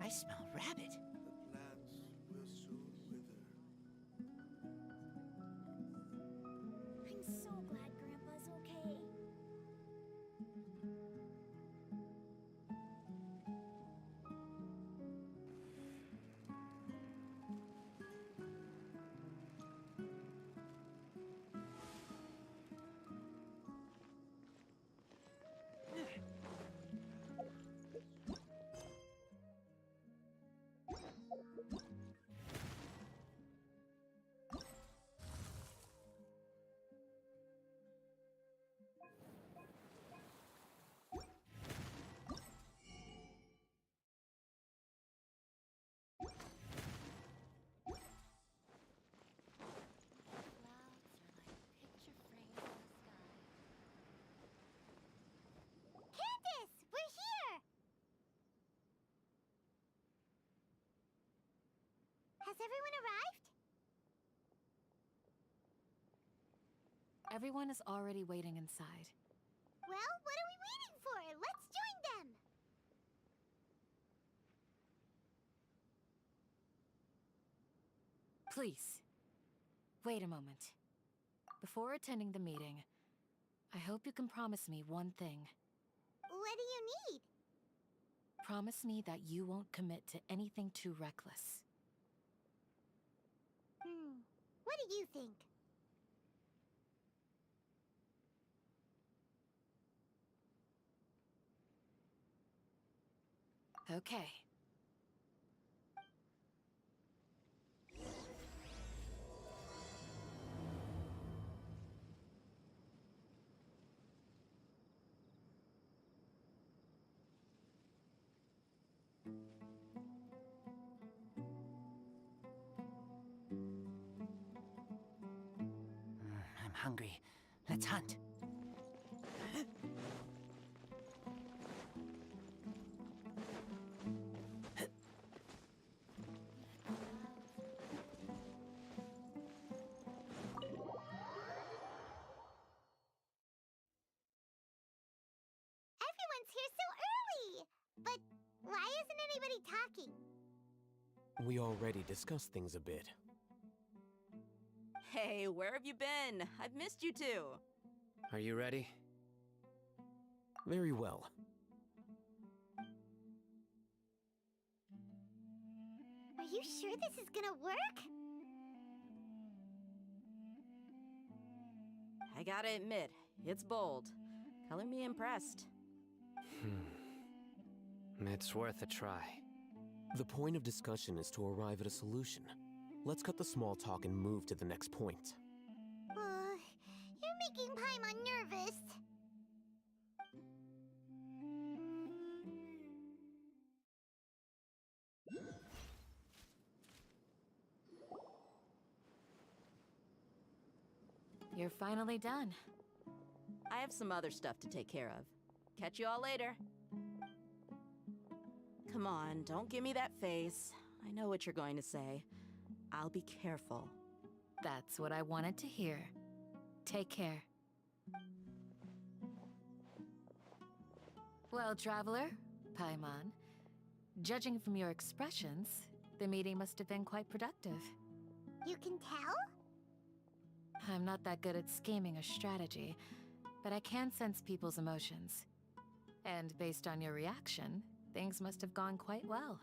I smell rabbit. The plants will soon wither. I'm so glad Grandpa's okay. Clouds are like picture frames in the sky. Candace, we're here! Has everyone arrived? Everyone is already waiting inside. Well, what are we waiting for? Let's join them! Please, wait a moment. Before attending the meeting, I hope you can promise me one thing. What do you need? Promise me that you won't commit to anything too reckless. What do you think? Okay. I'm hungry. Let's hunt. Everyone's here so early! But why isn't anybody talking? We already discussed things a bit. Hey, where have you been? I've missed you too. Are you ready? Very well. Are you sure this is gonna work? I gotta admit, it's bold. Color me impressed. It's worth a try. The point of discussion is to arrive at a solution. Let's cut the small talk and move to the next point. You're making Paimon nervous. You're finally done. I have some other stuff to take care of. Catch you all later. Come on, don't give me that face. I know what you're going to say. I'll be careful. That's what I wanted to hear. Take care. Well, traveler, Paimon, judging from your expressions, the meeting must have been quite productive. You can tell? I'm not that good at scheming or strategy, but I can sense people's emotions. And based on your reaction, things must have gone quite well.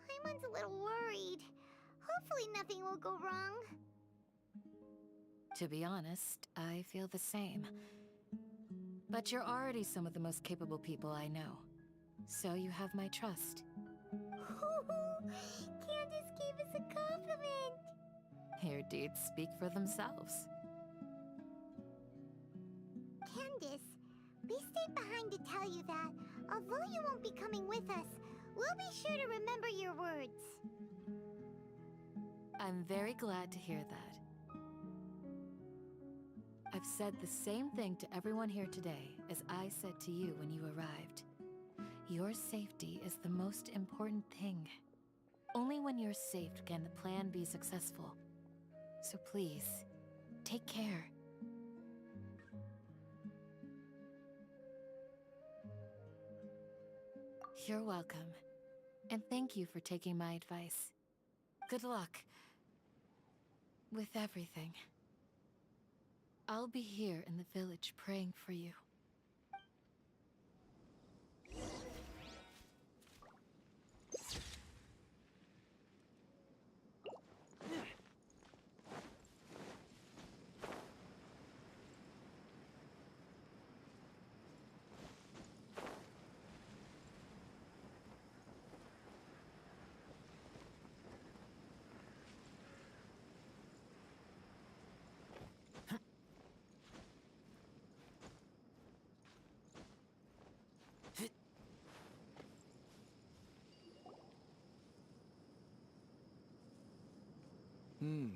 Paimon's a little worried. Hopefully nothing will go wrong. To be honest, I feel the same. But you're already some of the most capable people I know, so you have my trust. Candace gave us a compliment! Your deeds speak for themselves. Candace, we stayed behind to tell you that, although you won't be coming with us, we'll be sure to remember your words. I'm very glad to hear that. I've said the same thing to everyone here today as I said to you when you arrived. Your safety is the most important thing. Only when you're safe can the plan be successful. So please, take care. You're welcome. And thank you for taking my advice. Good luck. With everything. I'll be here in the village praying for you.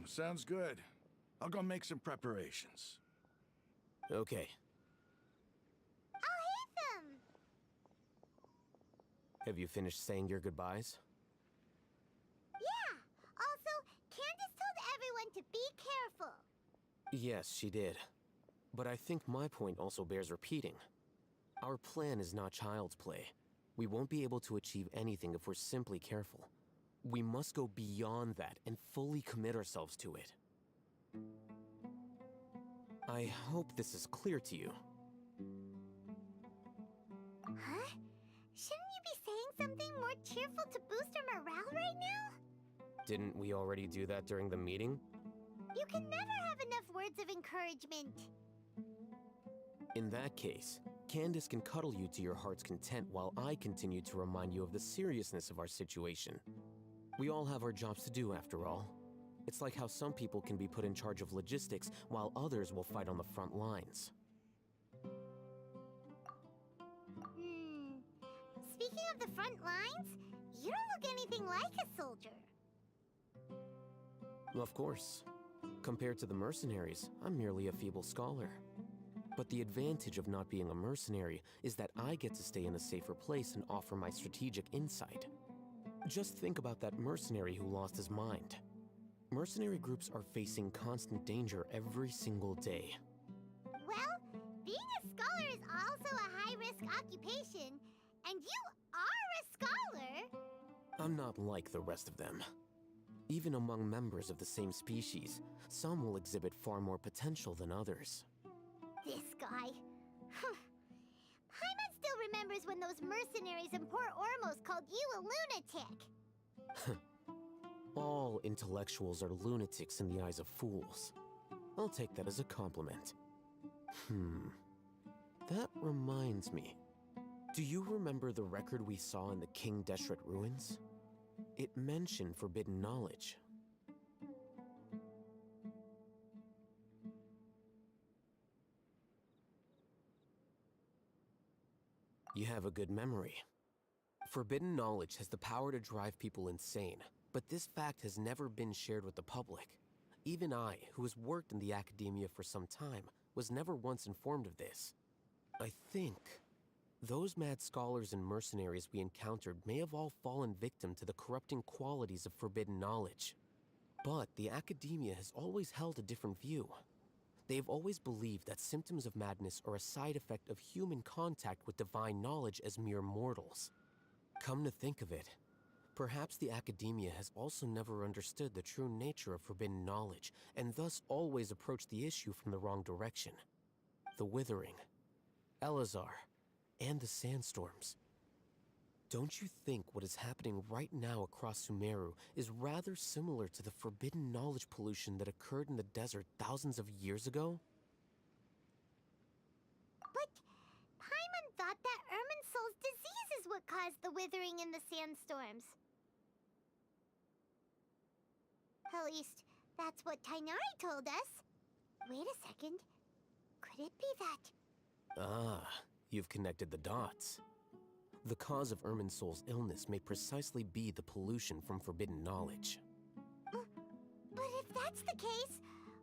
Sounds good. I'll go make some preparations. Okay. I'll hate them! Have you finished saying your goodbyes? Yeah! Also, Candace told everyone to be careful. Yes, she did. But I think my point also bears repeating. Our plan is not child's play. We won't be able to achieve anything if we're simply careful. We must go beyond that and fully commit ourselves to it. I hope this is clear to you. Huh? Shouldn't you be saying something more cheerful to boost our morale right now? Didn't we already do that during the meeting? You can never have enough words of encouragement. In that case, Candace can cuddle you to your heart's content while I continue to remind you of the seriousness of our situation. We all have our jobs to do, after all. It's like how some people can be put in charge of logistics while others will fight on the front lines. Speaking of the front lines, you don't look anything like a soldier. Of course. Compared to the mercenaries, I'm merely a feeble scholar. But the advantage of not being a mercenary is that I get to stay in a safer place and offer my strategic insight. Just think about that mercenary who lost his mind. Mercenary groups are facing constant danger every single day. Well, being a scholar is also a high-risk occupation, and you are a scholar! I'm not like the rest of them. Even among members of the same species, some will exhibit far more potential than others. This guy. Paimon still remembers when those mercenaries in Port Ormos called you a lunatic. All intellectuals are lunatics in the eyes of fools. I'll take that as a compliment. That reminds me. Do you remember the record we saw in the King Deshret ruins? It mentioned forbidden knowledge. You have a good memory. Forbidden knowledge has the power to drive people insane, but this fact has never been shared with the public. Even I, who has worked in the academia for some time, was never once informed of this. I think those mad scholars and mercenaries we encountered may have all fallen victim to the corrupting qualities of forbidden knowledge. But the academia has always held a different view. They have always believed that symptoms of madness are a side effect of human contact with divine knowledge as mere mortals. Come to think of it, perhaps the academia has also never understood the true nature of forbidden knowledge, and thus always approached the issue from the wrong direction. The Withering, Elazar, and the sandstorms. Don't you think what is happening right now across Sumeru is rather similar to the forbidden knowledge pollution that occurred in the desert thousands of years ago? But Paimon thought that Irminsul's disease is what caused the withering in the sandstorms. At least, that's what Tainari told us. Wait a second. Could it be that? Ah, you've connected the dots. The cause of Irminsul's illness may precisely be the pollution from forbidden knowledge. But if that's the case,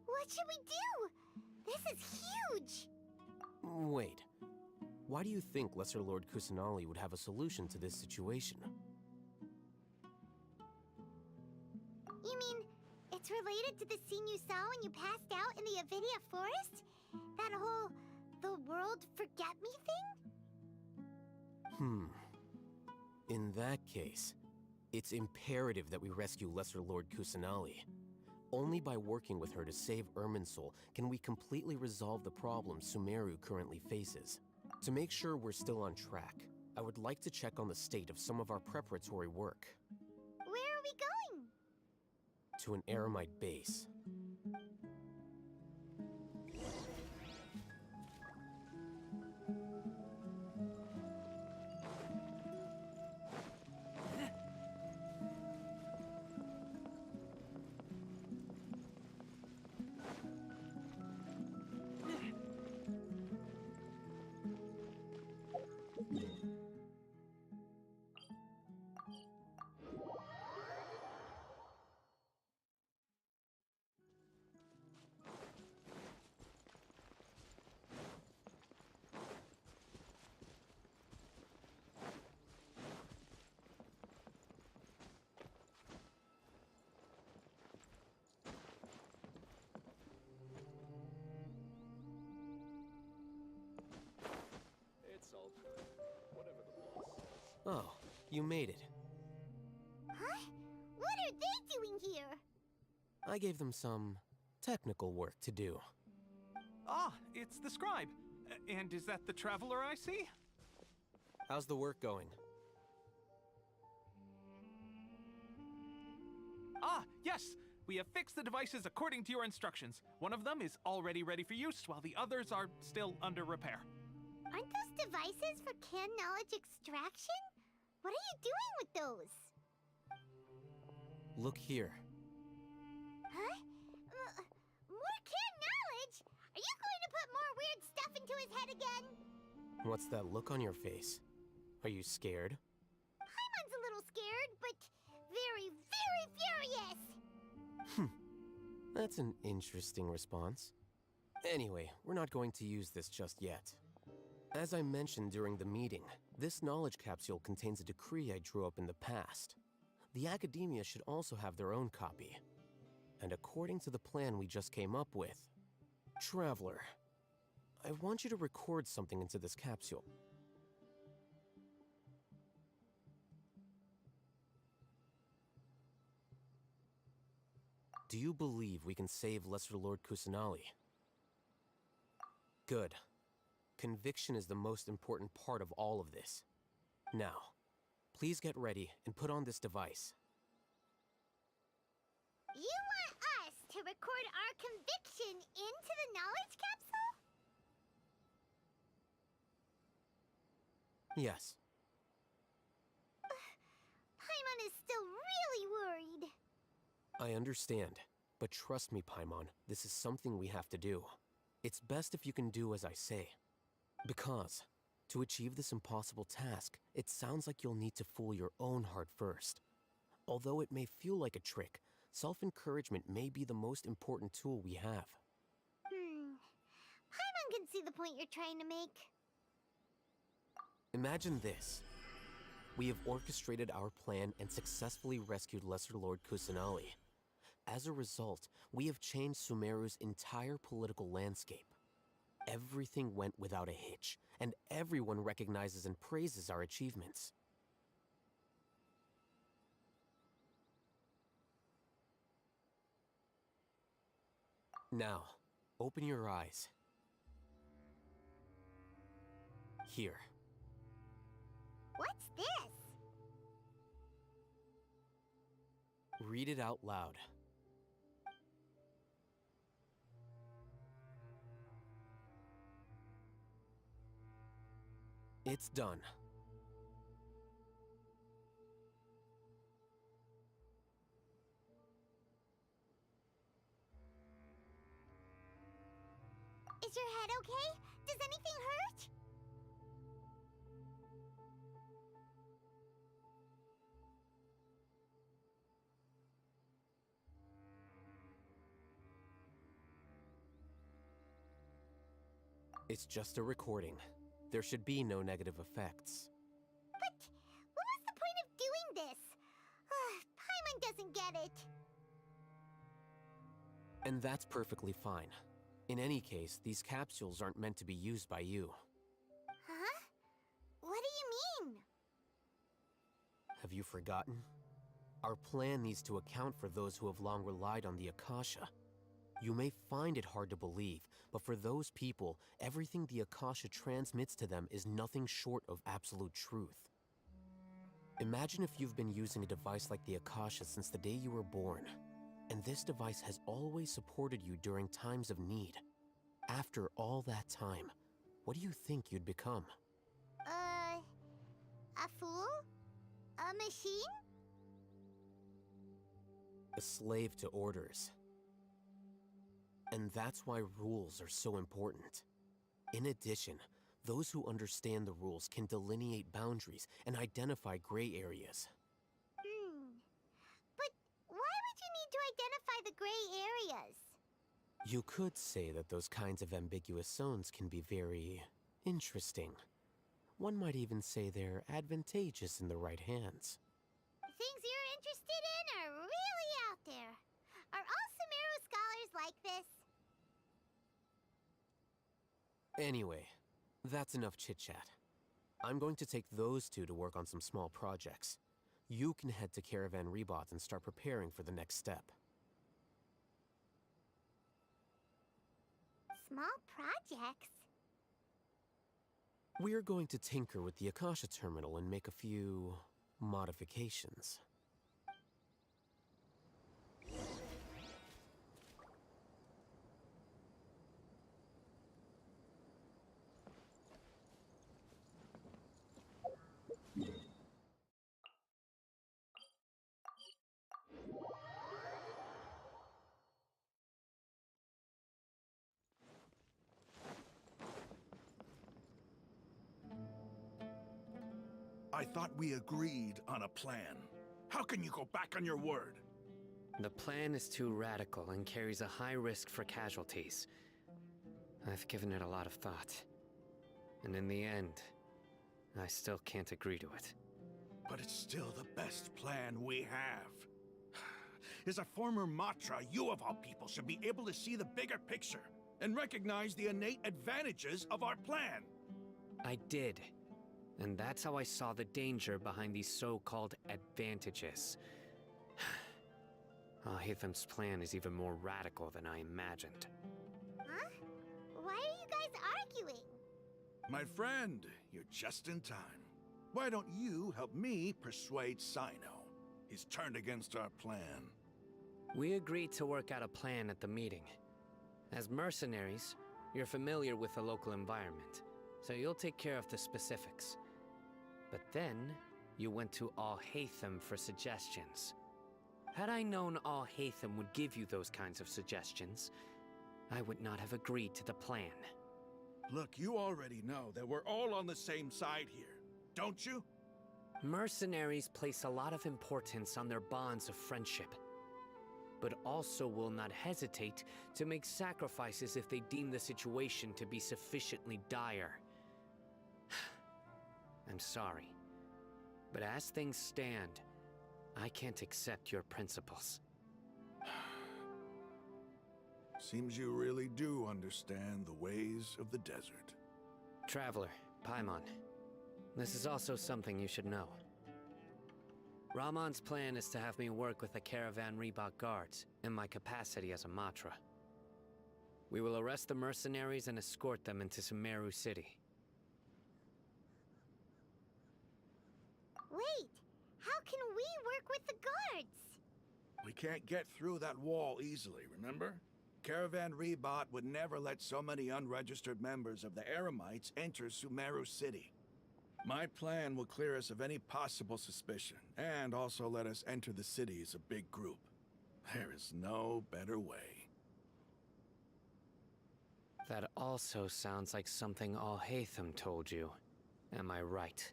what should we do? This is huge! Wait. Why do you think Lesser Lord Kusanali would have a solution to this situation? You mean, it's related to the scene you saw when you passed out in the Avidia forest? That whole, the world forget me thing? In that case, it's imperative that we rescue Lesser Lord Kusanali. Only by working with her to save Irminsul can we completely resolve the problems Sumeru currently faces. To make sure we're still on track, I would like to check on the state of some of our preparatory work. Where are we going? To an Eremite base. Oh, you made it. Huh? What are they doing here? I gave them some technical work to do. Ah, it's the scribe. And is that the traveler I see? How's the work going? Ah, yes! We have fixed the devices according to your instructions. One of them is already ready for use, while the others are still under repair. Aren't those devices for canned knowledge extraction? What are you doing with those? Look here. Huh? More canned knowledge? Are you going to put more weird stuff into his head again? What's that look on your face? Are you scared? Paimon's a little scared, but very, very furious! That's an interesting response. Anyway, we're not going to use this just yet. As I mentioned during the meeting, this knowledge capsule contains a decree I drew up in the past. The academia should also have their own copy. And according to the plan we just came up with, Traveler, I want you to record something into this capsule. Do you believe we can save Lesser Lord Kusanali? Good. Conviction is the most important part of all of this. Now, please get ready and put on this device. You want us to record our conviction into the knowledge capsule? Yes. Paimon is still really worried. I understand, but trust me, Paimon, this is something we have to do. It's best if you can do as I say. Because, to achieve this impossible task, it sounds like you'll need to fool your own heart first. Although it may feel like a trick, self-encouragement may be the most important tool we have. Paimon can see the point you're trying to make. Imagine this. We have orchestrated our plan and successfully rescued Lesser Lord Kusanali. As a result, we have changed Sumeru's entire political landscape. Everything went without a hitch, and everyone recognizes and praises our achievements. Now, open your eyes. Here. What's this? Read it out loud. It's done. Is your head okay? Does anything hurt? It's just a recording. There should be no negative effects. But what was the point of doing this? Paimon doesn't get it. And that's perfectly fine. In any case, these capsules aren't meant to be used by you. Huh? What do you mean? Have you forgotten? Our plan needs to account for those who have long relied on the Akasha. You may find it hard to believe, but for those people, everything the Akasha transmits to them is nothing short of absolute truth. Imagine if you've been using a device like the Akasha since the day you were born, and this device has always supported you during times of need. After all that time, what do you think you'd become? A fool? A machine? A slave to orders. And that's why rules are so important. In addition, those who understand the rules can delineate boundaries and identify gray areas. But why would you need to identify the gray areas? You could say that those kinds of ambiguous zones can be very interesting. One might even say they're advantageous in the right hands. Things you're interested in are really out there. Are all Sumeru scholars like this? Anyway, that's enough chit-chat. I'm going to take those two to work on some small projects. You can head to Caravan Rebot and start preparing for the next step. Small projects? We're going to tinker with the Akasha terminal and make a few modifications. I thought we agreed on a plan. How can you go back on your word? The plan is too radical and carries a high risk for casualties. I've given it a lot of thought. And in the end, I still can't agree to it. But it's still the best plan we have. As a former Matra, you of all people should be able to see the bigger picture and recognize the innate advantages of our plan. I did. And that's how I saw the danger behind these so-called advantages. Al-Haytham's plan is even more radical than I imagined. Huh? Why are you guys arguing? My friend, you're just in time. Why don't you help me persuade Sino? He's turned against our plan. We agreed to work out a plan at the meeting. As mercenaries, you're familiar with the local environment, so you'll take care of the specifics. But then, you went to Al-Haytham for suggestions. Had I known Al-Haytham would give you those kinds of suggestions, I would not have agreed to the plan. Look, you already know that we're all on the same side here, don't you? Mercenaries place a lot of importance on their bonds of friendship, but also will not hesitate to make sacrifices if they deem the situation to be sufficiently dire. I'm sorry, but as things stand, I can't accept your principles. Seems you really do understand the ways of the desert. Traveler, Paimon, this is also something you should know. Rahman's plan is to have me work with the Caravan Rebot guards in my capacity as a Matra. We will arrest the mercenaries and escort them into Sumeru City. Wait, how can we work with the guards? We can't get through that wall easily, remember? Caravan Rebot would never let so many unregistered members of the Eremites enter Sumeru City. My plan will clear us of any possible suspicion, and also let us enter the city as a big group. There is no better way. That also sounds like something Al-Haytham told you. Am I right?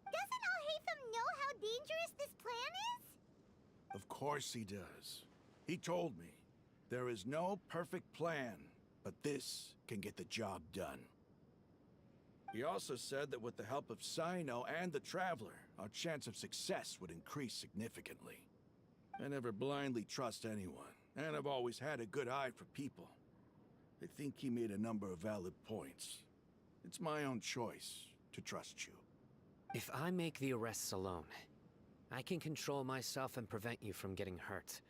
Doesn't Al-Haytham know how dangerous this plan is? Of course he does. He told me, there is no perfect plan, but this can get the job done. He also said that with the help of Sino and the Traveler, our chance of success would increase significantly. I never blindly trust anyone, and I've always had a good eye for people. I think he made a number of valid points. It's my own choice to trust you. If I make the arrests alone, I can control myself and prevent you from getting hurt.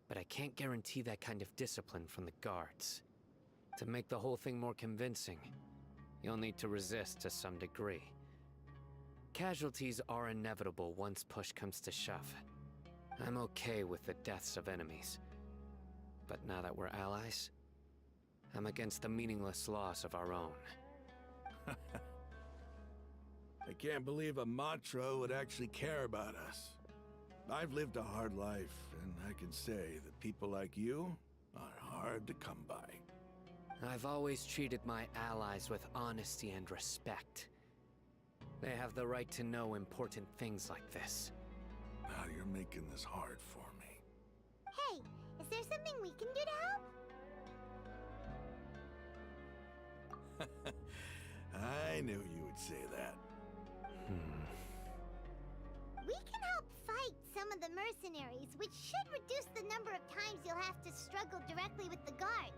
But I can't guarantee that kind of discipline from the guards. To make the whole thing more convincing, you'll need to resist to some degree. Casualties are inevitable once push comes to shove. I'm okay with the deaths of enemies. But now that we're allies, I'm against the meaningless loss of our own. I can't believe a Matra would actually care about us. I've lived a hard life, and I can say that people like you are hard to come by. I've always treated my allies with honesty and respect. They have the right to know important things like this. Now you're making this hard for me. Hey, is there something we can do to help? I knew you would say that. We can help fight some of the mercenaries, which should reduce the number of times you'll have to struggle directly with the guards.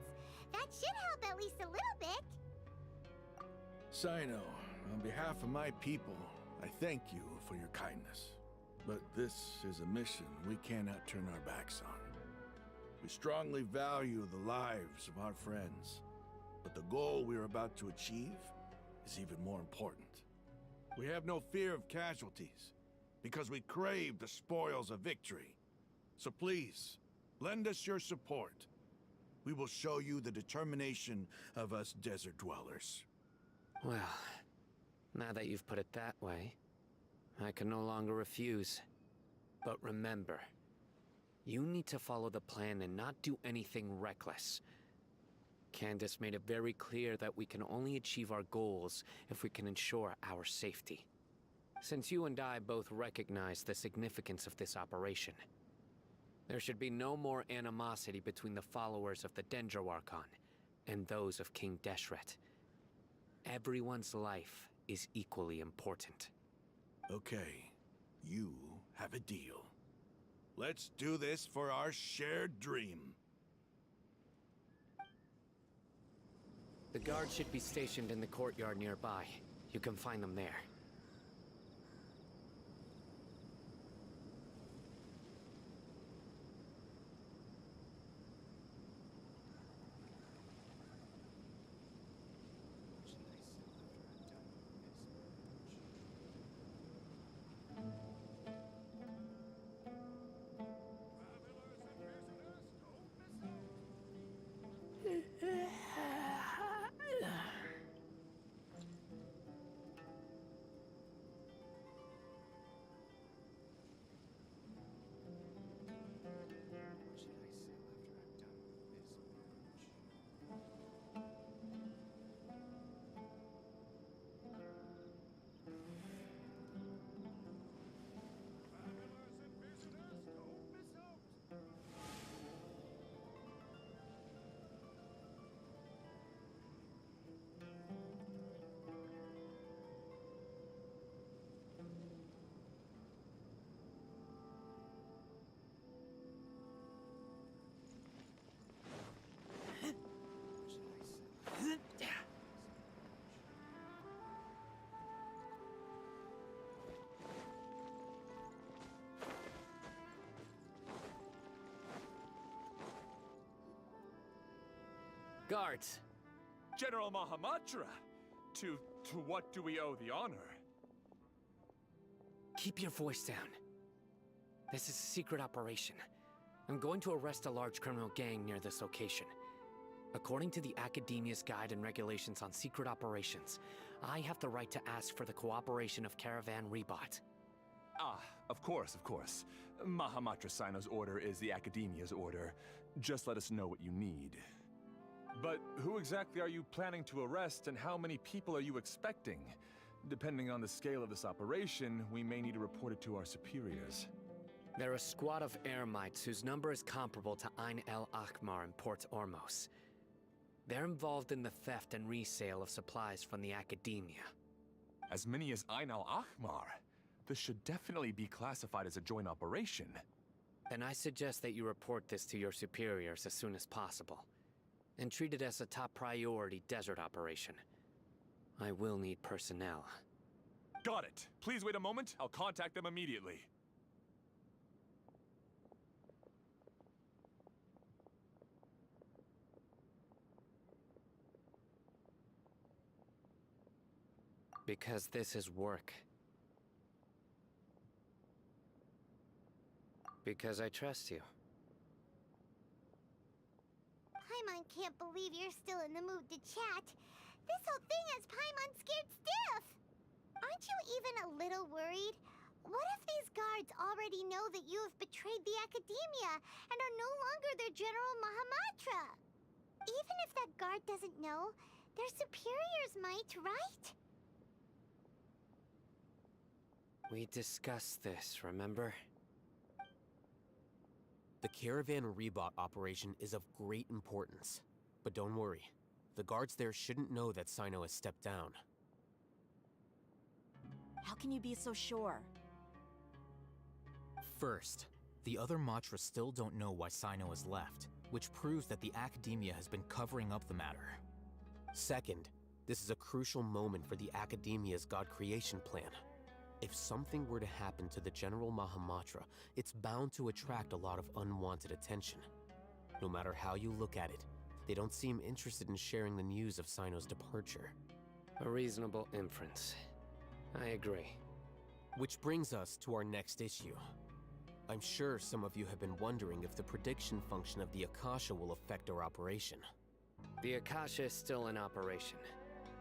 That should help at least a little bit. Sino, on behalf of my people, I thank you for your kindness. But this is a mission we cannot turn our backs on. We strongly value the lives of our friends, but the goal we are about to achieve is even more important. We have no fear of casualties, because we crave the spoils of victory. So please, lend us your support. We will show you the determination of us desert dwellers. Well, now that you've put it that way, I can no longer refuse. But remember, you need to follow the plan and not do anything reckless. Candace made it very clear that we can only achieve our goals if we can ensure our safety. Since you and I both recognize the significance of this operation, there should be no more animosity between the followers of the Dendro Archon and those of King Deshret. Everyone's life is equally important. Okay, you have a deal. Let's do this for our shared dream. The guards should be stationed in the courtyard nearby. You can find them there. Guards! General Mahamatra! To what do we owe the honor? Keep your voice down. This is a secret operation. I'm going to arrest a large criminal gang near this location. According to the Academia's Guide and Regulations on Secret Operations, I have the right to ask for the cooperation of Caravan Rebot. Ah, of course, of course. Mahamatra Sino's order is the Academia's order. Just let us know what you need. But who exactly are you planning to arrest, and how many people are you expecting? Depending on the scale of this operation, we may need to report it to our superiors. They're a squad of Eremites whose number is comparable to Ain el Akhmar in Port Ormos. They're involved in the theft and resale of supplies from the Academia. As many as Ain el Akhmar? This should definitely be classified as a joint operation. Then I suggest that you report this to your superiors as soon as possible, and treat it as a top priority desert operation. I will need personnel. Got it. Please wait a moment. I'll contact them immediately. Because this is work. Because I trust you. Paimon can't believe you're still in the mood to chat. This whole thing has Paimon scared stiff. Aren't you even a little worried? What if these guards already know that you have betrayed the Academia and are no longer their General Mahamatra? Even if that guard doesn't know, their superiors might, right? We discussed this, remember? The caravan rebot operation is of great importance. But don't worry, the guards there shouldn't know that Sino has stepped down. How can you be so sure? First, the other Matra still don't know why Sino has left, which proves that the Academia has been covering up the matter. Second, this is a crucial moment for the Academia's God creation plan. If something were to happen to the General Mahamatra, it's bound to attract a lot of unwanted attention. No matter how you look at it, they don't seem interested in sharing the news of Sino's departure. A reasonable inference. I agree. Which brings us to our next issue. I'm sure some of you have been wondering if the prediction function of the Akasha will affect our operation. The Akasha is still in operation,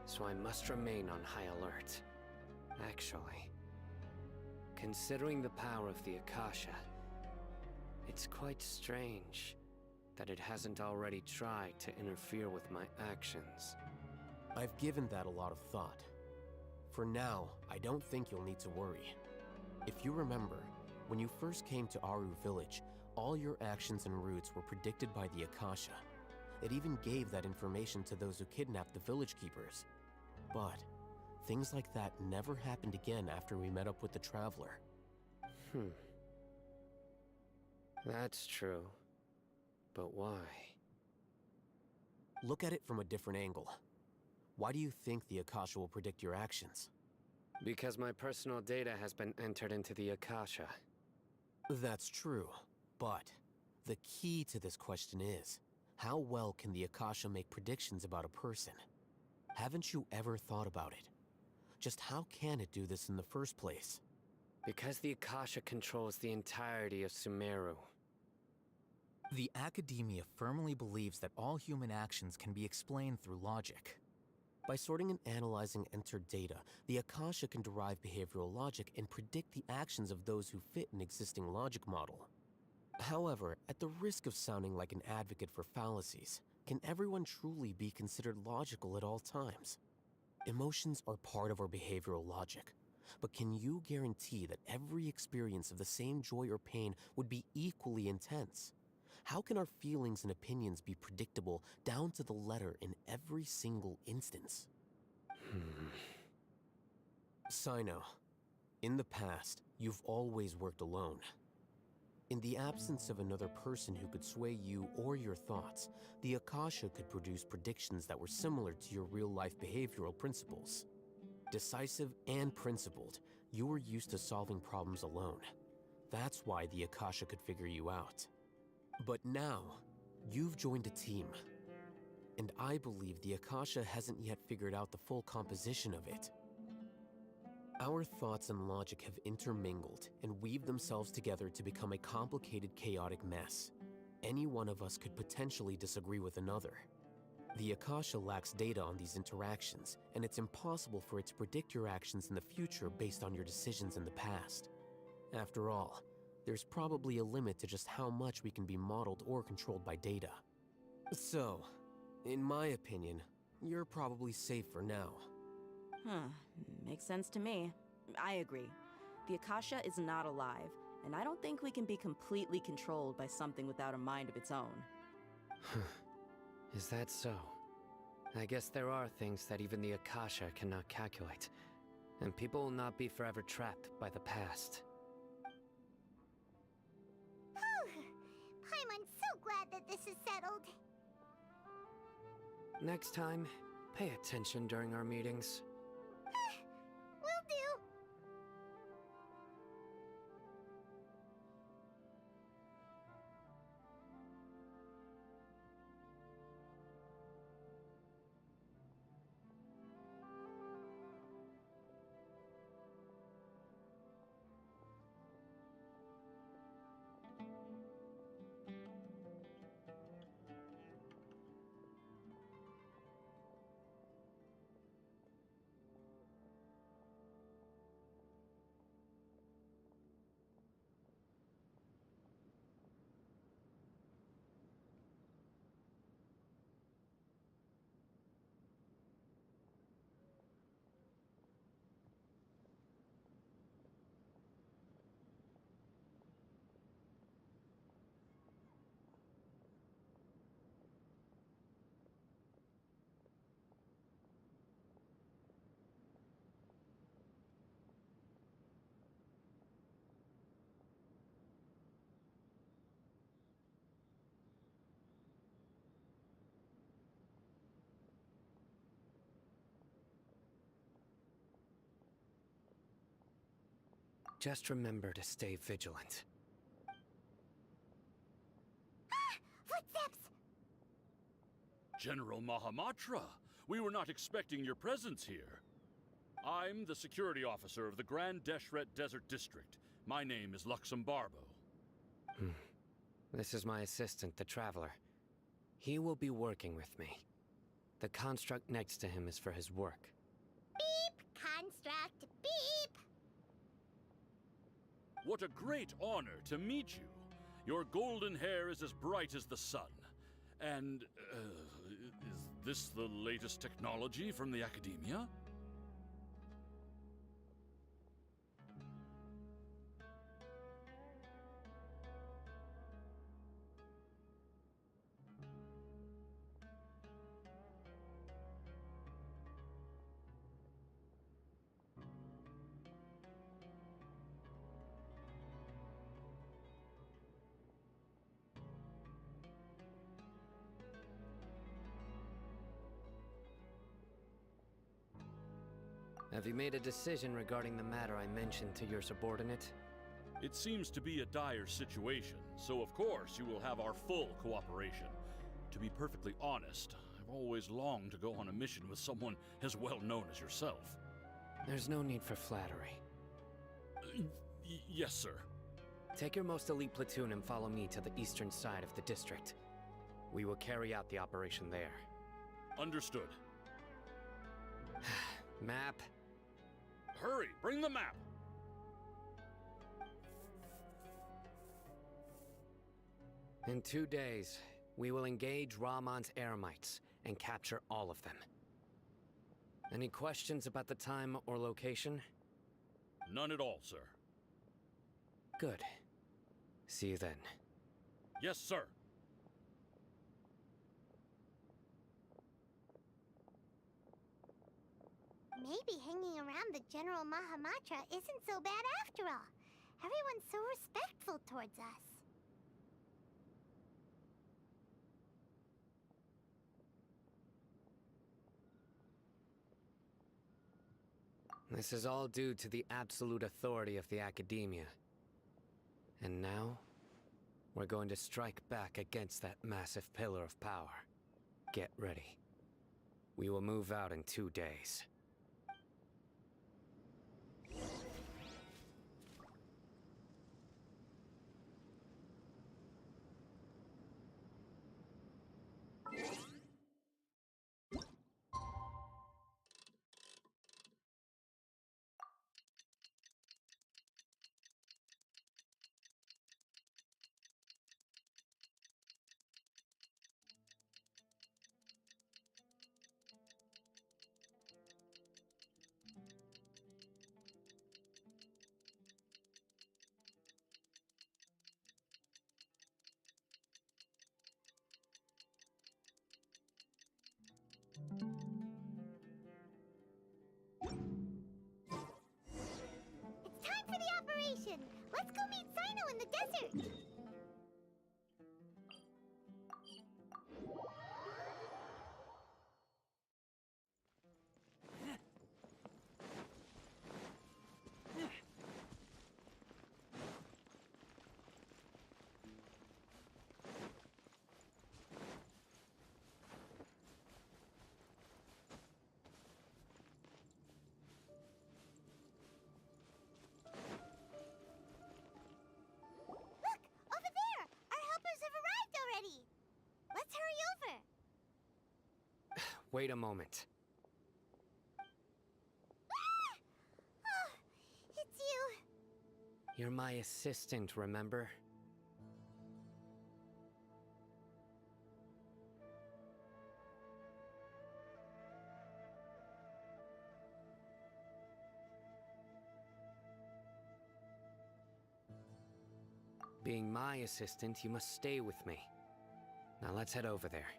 so I must remain on high alert. Actually, considering the power of the Akasha, it's quite strange that it hasn't already tried to interfere with my actions. I've given that a lot of thought. For now, I don't think you'll need to worry. If you remember, when you first came to Aru Village, all your actions and routes were predicted by the Akasha. It even gave that information to those who kidnapped the village keepers. But things like that never happened again after we met up with the Traveler. That's true. But why? Look at it from a different angle. Why do you think the Akasha will predict your actions? Because my personal data has been entered into the Akasha. That's true, but the key to this question is, how well can the Akasha make predictions about a person? Haven't you ever thought about it? Just how can it do this in the first place? Because the Akasha controls the entirety of Sumeru. The Academia firmly believes that all human actions can be explained through logic. By sorting and analyzing entered data, the Akasha can derive behavioral logic and predict the actions of those who fit an existing logic model. However, at the risk of sounding like an advocate for fallacies, can everyone truly be considered logical at all times? Emotions are part of our behavioral logic, but can you guarantee that every experience of the same joy or pain would be equally intense? How can our feelings and opinions be predictable down to the letter in every single instance? Sino, in the past, you've always worked alone. In the absence of another person who could sway you or your thoughts, the Akasha could produce predictions that were similar to your real-life behavioral principles. Decisive and principled, you were used to solving problems alone. That's why the Akasha could figure you out. But now, you've joined a team. And I believe the Akasha hasn't yet figured out the full composition of it. Our thoughts and logic have intermingled and weaved themselves together to become a complicated, chaotic mess. Any one of us could potentially disagree with another. The Akasha lacks data on these interactions, and it's impossible for it to predict your actions in the future based on your decisions in the past. After all, there's probably a limit to just how much we can be modeled or controlled by data. So, in my opinion, you're probably safe for now. Makes sense to me. I agree. The Akasha is not alive, and I don't think we can be completely controlled by something without a mind of its own. Is that so? I guess there are things that even the Akasha cannot calculate, and people will not be forever trapped by the past. Paimon's so glad that this is settled. Next time, pay attention during our meetings. Will do. Just remember to stay vigilant. Ah! Footsteps! General Mahamatra, we were not expecting your presence here. I'm the security officer of the Grand Deshret Desert District. My name is Luxembarbo. This is my assistant, the Traveler. He will be working with me. The construct next to him is for his work. Beep! Construct, beep! What a great honor to meet you. Your golden hair is as bright as the sun. And, is this the latest technology from the Academia? Have you made a decision regarding the matter I mentioned to your subordinate? It seems to be a dire situation, so of course you will have our full cooperation. To be perfectly honest, I've always longed to go on a mission with someone as well known as yourself. There's no need for flattery. Yes, sir. Take your most elite platoon and follow me to the eastern side of the district. We will carry out the operation there. Understood. Map. Hurry, bring the map! In 2 days, we will engage Rahman's Eremites and capture all of them. Any questions about the time or location? None at all, sir. Good. See you then. Yes, sir. Maybe hanging around the General Mahamatra isn't so bad after all. Everyone's so respectful towards us. This is all due to the absolute authority of the Academia. And now, we're going to strike back against that massive pillar of power. Get ready. We will move out in 2 days. It's time for the operation! Let's go meet Sino in the desert! Let's hurry over! Wait a moment. Ah! Oh, it's you. You're my assistant, remember? Being my assistant, you must stay with me. Now let's head over there.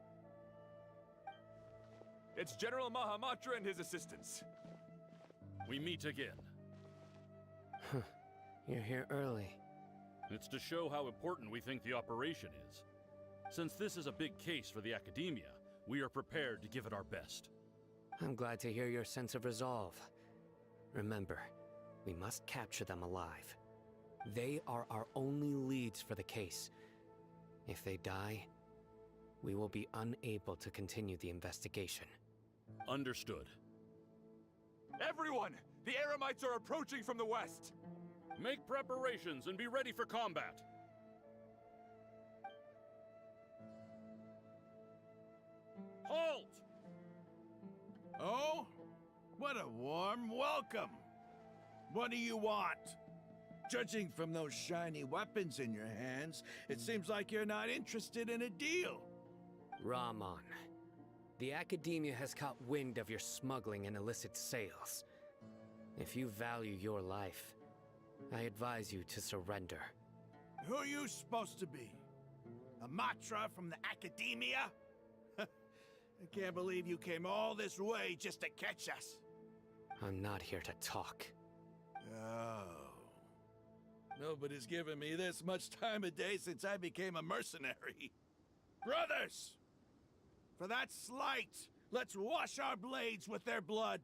It's General Mahamatra and his assistants. We meet again. You're here early. It's to show how important we think the operation is. Since this is a big case for the Academia, we are prepared to give it our best. I'm glad to hear your sense of resolve. Remember, We must capture them alive. They are our only leads for the case. If they die, we will be unable to continue the investigation. Understood. Everyone! The Eremites are approaching from the west! Make preparations and be ready for combat. Halt! Oh? What a warm welcome! What do you want? Judging from those shiny weapons in your hands, it seems like you're not interested in a deal. Rahman, the Academia has caught wind of your smuggling and illicit sales. If you value your life, I advise you to surrender. Who are you supposed to be? A Matra from the Academia? I can't believe you came all this way just to catch us. I'm not here to talk. Oh. Nobody's given me this much time of day since I became a mercenary. Brothers! For that slight, let's wash our blades with their blood.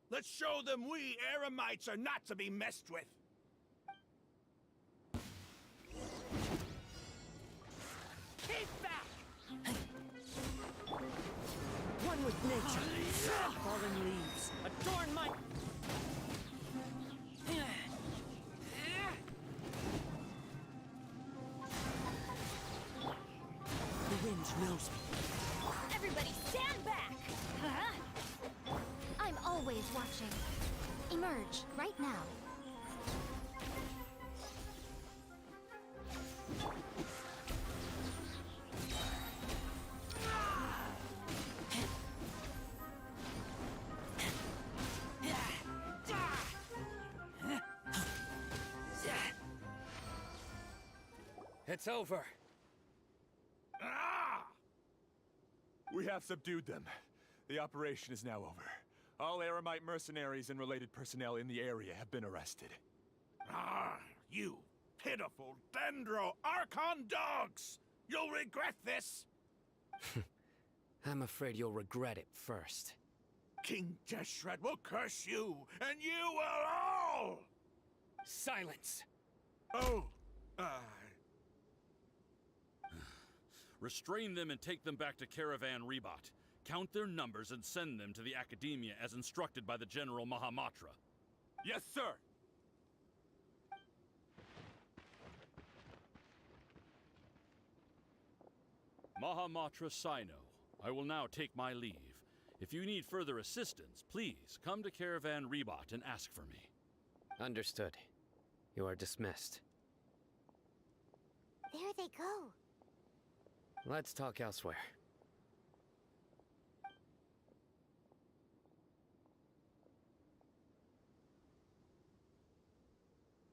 Let's show them we Eremites are not to be messed with. Keep back! One with nature. Fallen leaves adorn my... The wind knows me. Everybody stand back! I'm always watching. Emerge right now. It's over. We have subdued them. The operation is now over. All Eremite mercenaries and related personnel in the area have been arrested. Ah, you pitiful Dendro Archon dogs! You'll regret this! I'm afraid you'll regret it first. King Deshret will curse you, and you will all! Silence! Oh, Restrain them and take them back to Caravan Rebot. Count their numbers and send them to the Academia as instructed by the General Mahamatra. Yes, sir! Mahamatra Sino, I will now take my leave. If you need further assistance, please come to Caravan Rebot and ask for me. Understood. You are dismissed. There they go. Let's talk elsewhere.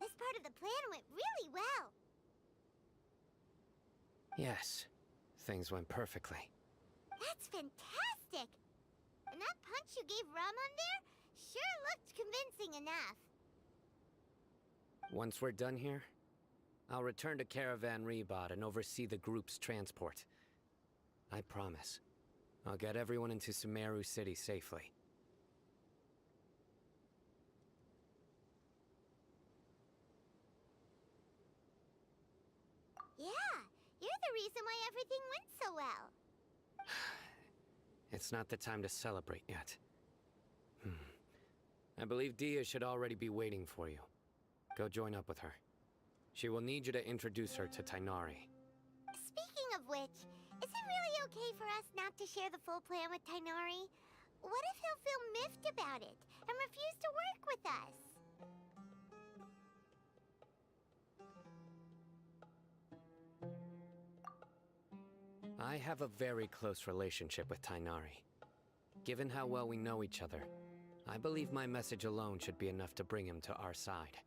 This part of the plan went really well. Yes, things went perfectly. That's fantastic! And that punch you gave Rahman there sure looked convincing enough. Once we're done here, I'll return to Caravan Rebot and oversee the group's transport. I promise. I'll get everyone into Sumeru City safely. Yeah, you're the reason why everything went so well. It's not the time to celebrate yet. I believe Dia should already be waiting for you. Go join up with her. She will need you to introduce her to Tainari. Speaking of which, is it really okay for us not to share the full plan with Tainari? What if he'll feel miffed about it and refuse to work with us? I have a very close relationship with Tainari. Given how well we know each other, I believe my message alone should be enough to bring him to our side.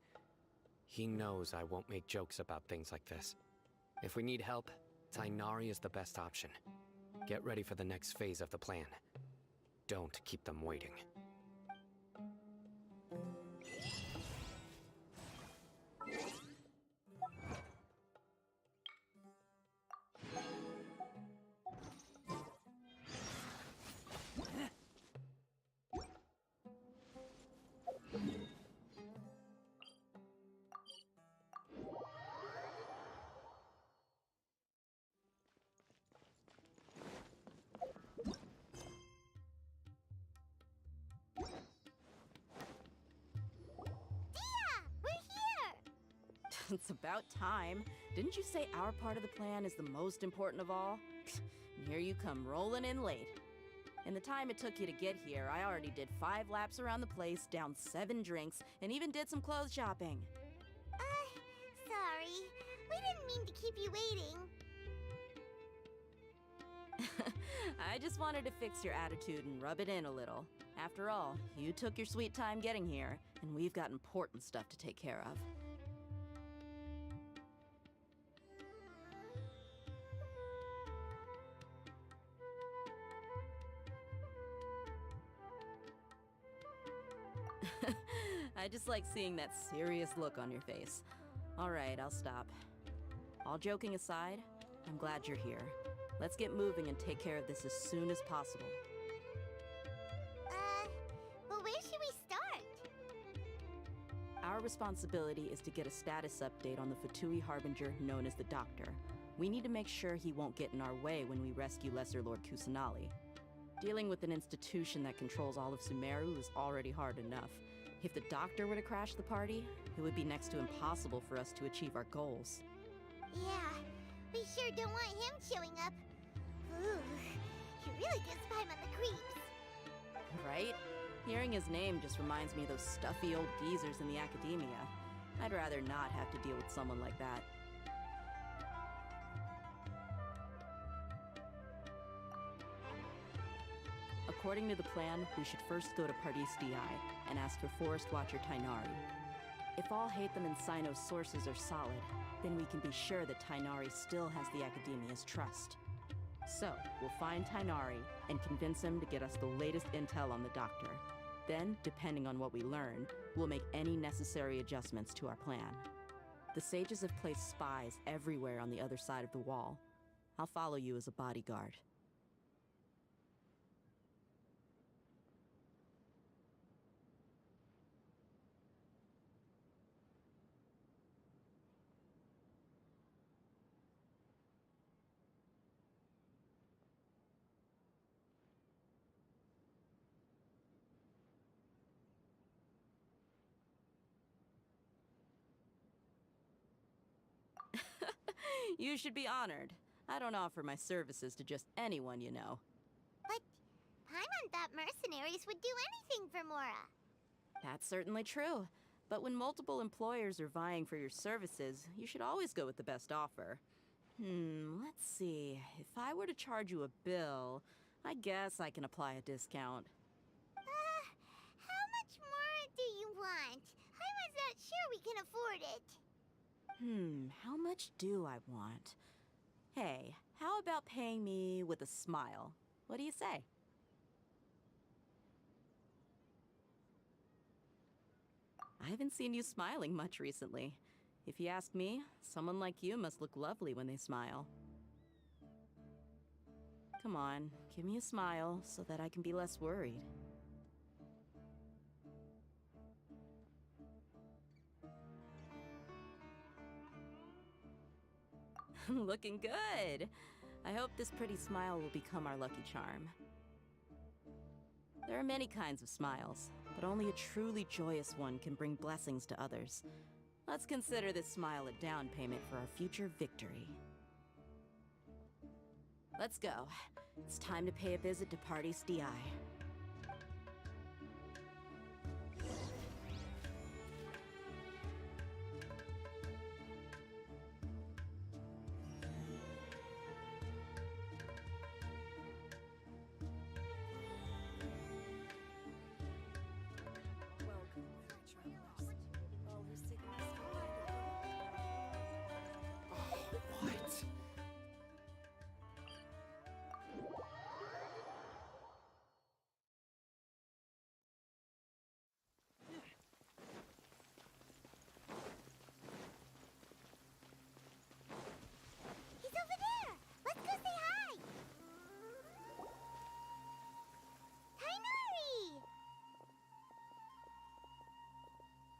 He knows I won't make jokes about things like this. If we need help, Tainari is the best option. Get ready for the next phase of the plan. Don't keep them waiting. It's about time. Didn't you say our part of the plan is the most important of all? And here you come rolling in late. In the time it took you to get here, I already did 5 laps around the place, downed 7 drinks, and even did some clothes shopping. Sorry. We didn't mean to keep you waiting. I just wanted to fix your attitude and rub it in a little. After all, you took your sweet time getting here, and we've got important stuff to take care of. I just like seeing that serious look on your face. All right, I'll stop. All joking aside, I'm glad you're here. Let's get moving and take care of this as soon as possible. But where should we start? Our responsibility is to get a status update on the Fatui Harbinger known as the Doctor. We need to make sure he won't get in our way when we rescue Lesser Lord Kusanali. Dealing with an institution that controls all of Sumeru is already hard enough. If the Doctor were to crash the party, it would be next to impossible for us to achieve our goals. Yeah, we sure don't want him showing up. Ooh, he really gives Paimon the creeps. Right? Hearing his name just reminds me of those stuffy old geezers in the academia. I'd rather not have to deal with someone like that. According to the plan, we should first go to Pardis DI and ask for Forest Watcher Tainari. If all Hatham and Sino's sources are solid, then we can be sure that Tainari still has the Academia's trust. So, we'll find Tainari and convince him to get us the latest intel on the Doctor. Then, depending on what we learn, we'll make any necessary adjustments to our plan. The sages have placed spies everywhere on the other side of the wall. I'll follow you as a bodyguard. You should be honored. I don't offer my services to just anyone you know. But Paimon thought mercenaries would do anything for Mora. That's certainly true. But when multiple employers are vying for your services, you should always go with the best offer. Let's see. If I were to charge you a bill, I guess I can apply a discount. How much more do you want? Paimon's not sure we can afford it. How much do I want? Hey, how about paying me with a smile? What do you say? I haven't seen you smiling much recently. If you ask me, someone like you must look lovely when they smile. Come on, give me a smile so that I can be less worried. Looking good! I hope this pretty smile will become our lucky charm. There are many kinds of smiles, but only a truly joyous one can bring blessings to others. Let's consider this smile a down payment for our future victory. Let's go. It's time to pay a visit to Pardis DI.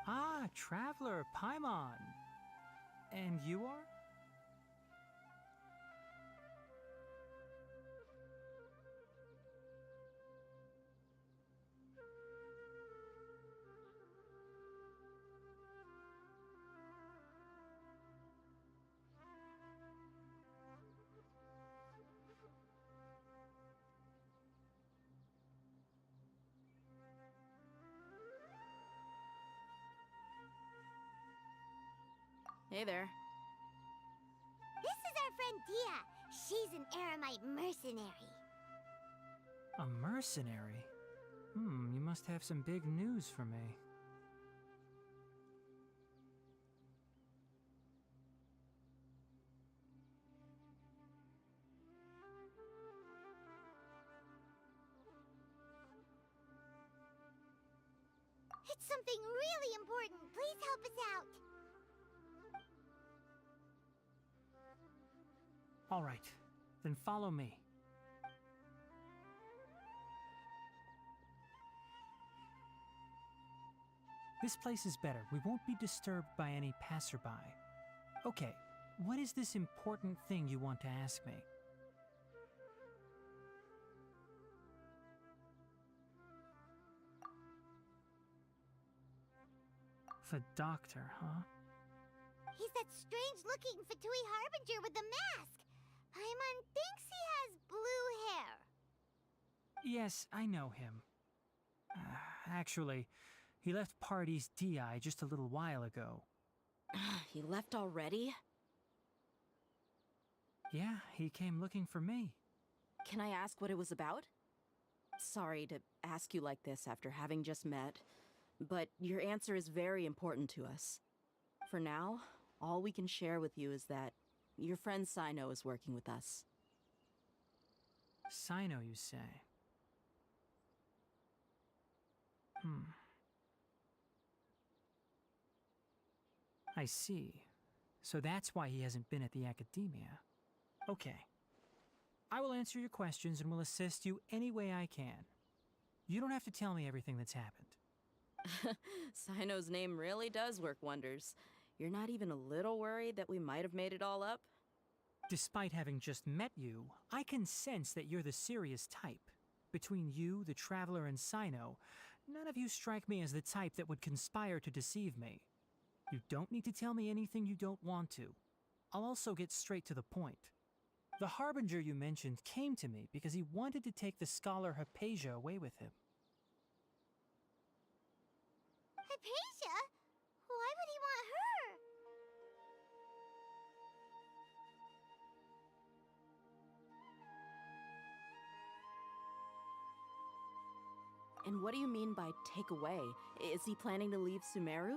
Ah, Traveler, Paimon. And you are? Hey there. This is our friend Dia. She's an Aramite mercenary. A mercenary? You must have some big news for me. It's something really important. Please help us out. All right, then follow me. This place is better. We won't be disturbed by any passerby. Okay, what is this important thing you want to ask me? The doctor, huh? He's that strange-looking Fatui Harbinger with the mask. Paimon thinks he has blue hair. Yes, I know him. Actually, he left Party's DI just a little while ago. He left already? Yeah, he came looking for me. Can I ask what it was about? Sorry to ask you like this after having just met, but your answer is very important to us. For now, all we can share with you is that your friend Sino is working with us. Sino, you say? I see. So that's why he hasn't been at the academia. Okay. I will answer your questions and will assist you any way I can. You don't have to tell me everything that's happened. Sino's name really does work wonders. You're not even a little worried that we might have made it all up? Despite having just met you, I can sense that you're the serious type. Between you, the Traveler, and Sino, none of you strike me as the type that would conspire to deceive me. You don't need to tell me anything you don't want to. I'll also get straight to the point. The Harbinger you mentioned came to me because he wanted to take the scholar Hypatia away with him. Hypatia? Why would he want her? And what do you mean by take away? Is he planning to leave Sumeru?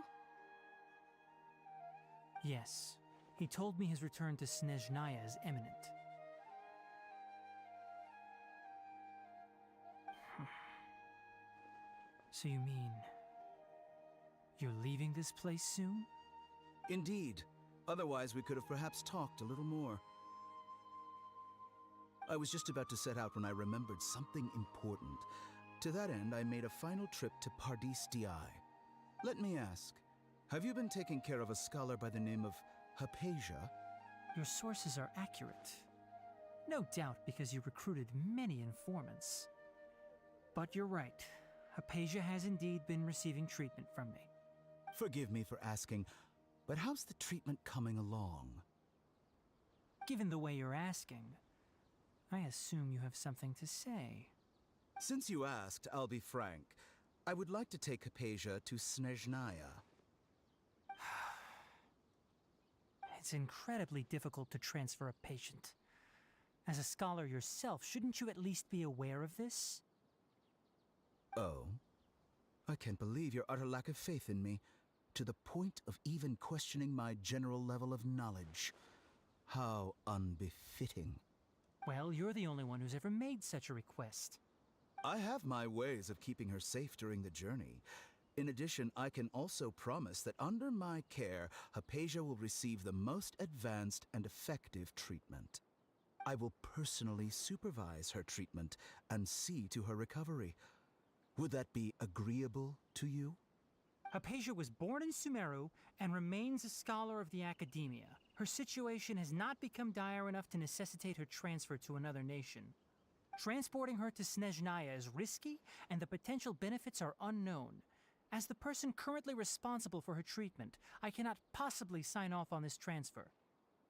Yes. He told me his return to Snezhnaya is imminent. So you mean... you're leaving this place soon? Indeed. Otherwise, we could have perhaps talked a little more. I was just about to set out when I remembered something important. To that end, I made a final trip to Pardis Di. Let me ask, have you been taking care of a scholar by the name of Hypatia? Your sources are accurate. No doubt because you recruited many informants. But you're right. Hypatia has indeed been receiving treatment from me. Forgive me for asking, but how's the treatment coming along? Given the way you're asking, I assume you have something to say. Since you asked, I'll be frank. I would like to take Hypatia to Snezhnaya. It's incredibly difficult to transfer a patient. As a scholar yourself, shouldn't you at least be aware of this? Oh? I can't believe your utter lack of faith in me, to the point of even questioning my general level of knowledge. How unbefitting. Well, you're the only one who's ever made such a request. I have my ways of keeping her safe during the journey. In addition, I can also promise that under my care, Hypatia will receive the most advanced and effective treatment. I will personally supervise her treatment and see to her recovery. Would that be agreeable to you? Hypatia was born in Sumeru and remains a scholar of the academia. Her situation has not become dire enough to necessitate her transfer to another nation. Transporting her to Snezhnaya is risky, and the potential benefits are unknown. As the person currently responsible for her treatment, I cannot possibly sign off on this transfer.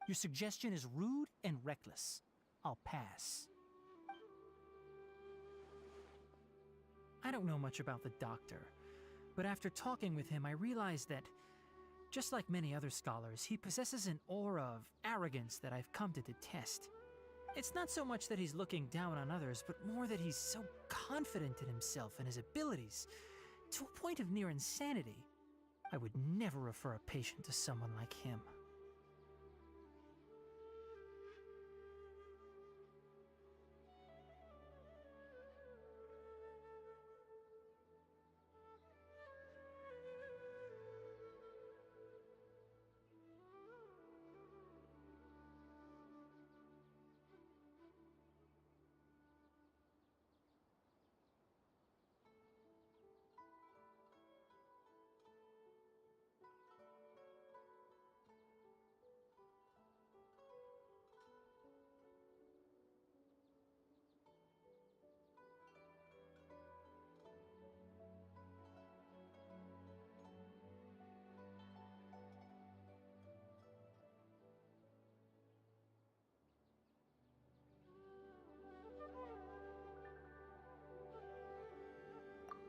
Your suggestion is rude and reckless. I'll pass. I don't know much about the doctor, but after talking with him, I realized that Just like many other scholars, he possesses an aura of arrogance that I've come to detest. It's not so much that he's looking down on others, but more that he's so confident in himself and his abilities, to a point of near insanity. I would never refer a patient to someone like him.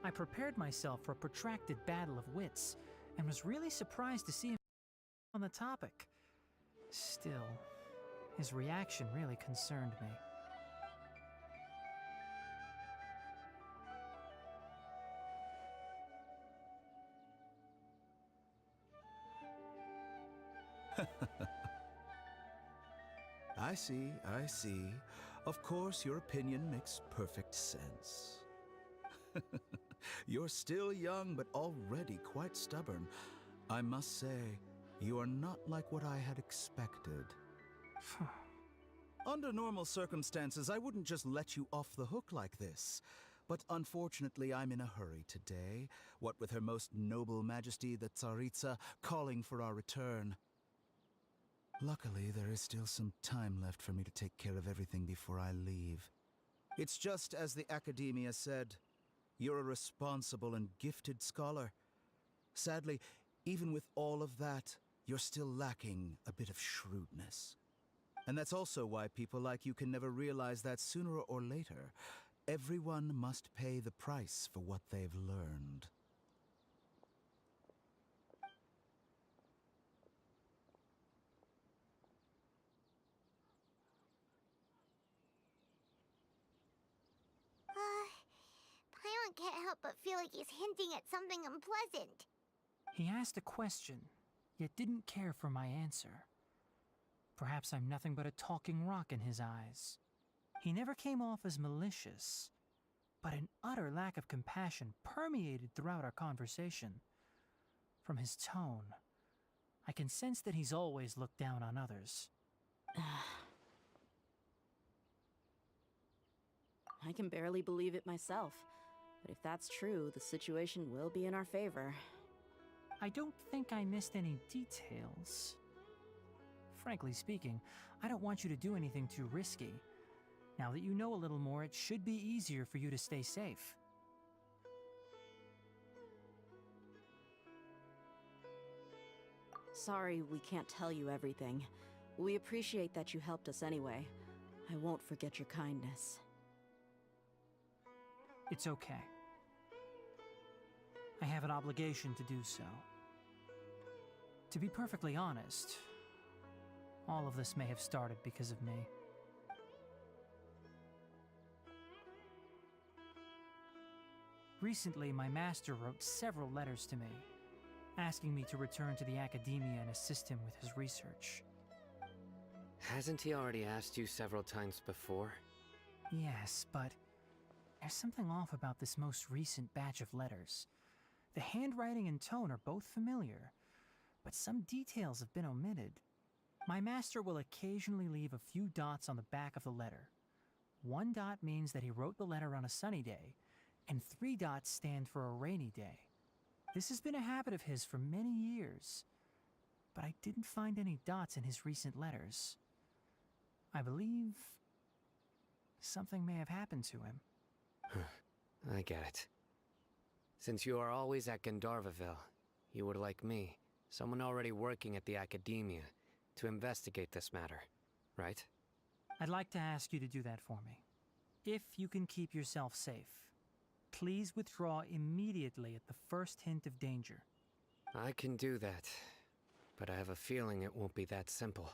I prepared myself for a protracted battle of wits, and was really surprised to see him on the topic. Still, his reaction really concerned me. I see, I see. Of course, your opinion makes perfect sense. You're still young, but already quite stubborn. I must say, you are not like what I had expected. Under normal circumstances, I wouldn't just let you off the hook like this. But unfortunately, I'm in a hurry today, what with Her Most Noble Majesty the Tsaritsa calling for our return. Luckily, there is still some time left for me to take care of everything before I leave. It's just as the Academia said. You're a responsible and gifted scholar. Sadly, even with all of that, you're still lacking a bit of shrewdness. And that's also why people like you can never realize that sooner or later, everyone must pay the price for what they've learned. Paimon can't help but feel like he's hinting at something unpleasant. He asked a question, yet didn't care for my answer. Perhaps I'm nothing but a talking rock in his eyes. He never came off as malicious, but an utter lack of compassion permeated throughout our conversation. From his tone, I can sense that he's always looked down on others. I can barely believe it myself. But if that's true, the situation will be in our favor. I don't think I missed any details. Frankly speaking, I don't want you to do anything too risky. Now that you know a little more, it should be easier for you to stay safe. Sorry we can't tell you everything. We appreciate that you helped us anyway. I won't forget your kindness. It's okay. I have an obligation to do so. To be perfectly honest, all of this may have started because of me. Recently, my master wrote several letters to me, asking me to return to the Academia and assist him with his research. Hasn't he already asked you several times before? Yes, but there's something off about this most recent batch of letters. The handwriting and tone are both familiar, but some details have been omitted. My master will occasionally leave a few dots on the back of the letter. 1 dot means that he wrote the letter on a sunny day, and 3 dots stand for a rainy day. This has been a habit of his for many years, but I didn't find any dots in his recent letters. I believe something may have happened to him. I get it. Since you are always at Gandharvaville, you would like me, someone already working at the Academia, to investigate this matter, right? I'd like to ask you to do that for me. If you can keep yourself safe, please withdraw immediately at the first hint of danger. I can do that, but I have a feeling it won't be that simple.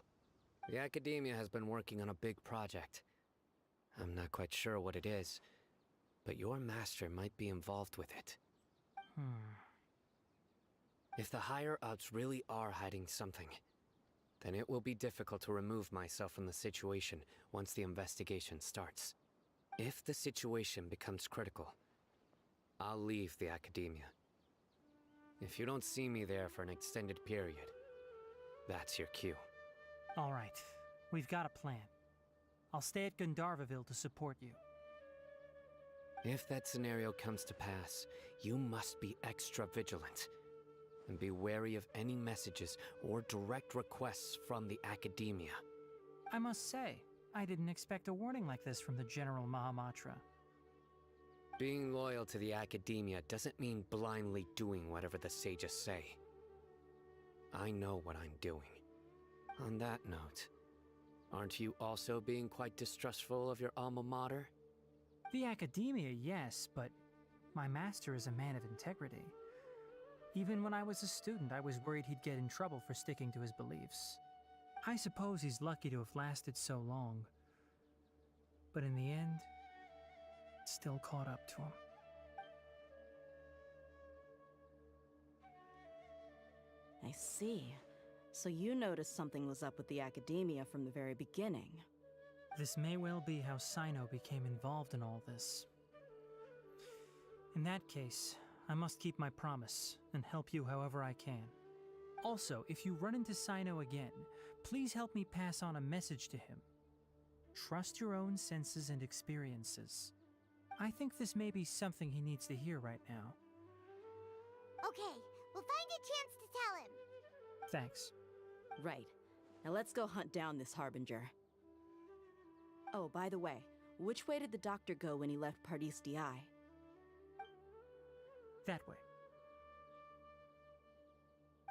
The Academia has been working on a big project. I'm not quite sure what it is, but your master might be involved with it. If the higher-ups really are hiding something, then it will be difficult to remove myself from the situation once the investigation starts. If the situation becomes critical, I'll leave the Academia. If you don't see me there for an extended period, that's your cue. All right, we've got a plan. I'll stay at Gandharvaville to support you. If that scenario comes to pass, you must be extra vigilant. And be wary of any messages or direct requests from the Academia. I must say, I didn't expect a warning like this from the General Mahamatra. Being loyal to the Academia doesn't mean blindly doing whatever the sages say. I know what I'm doing. On that note, aren't you also being quite distrustful of your alma mater? The Academia, yes, but my master is a man of integrity. Even when I was a student, I was worried he'd get in trouble for sticking to his beliefs. I suppose he's lucky to have lasted so long. But in the end, it still caught up to him. I see. So you noticed something was up with the Academia from the very beginning. This may well be how Sino became involved in all this. In that case, I must keep my promise and help you however I can. Also, if you run into Sino again, please help me pass on a message to him. Trust your own senses and experiences. I think this may be something he needs to hear right now. Okay, we'll find a chance to tell him. Thanks. Right. Now let's go hunt down this Harbinger. Oh, by the way, which way did the doctor go when he left Pardis Di? That way.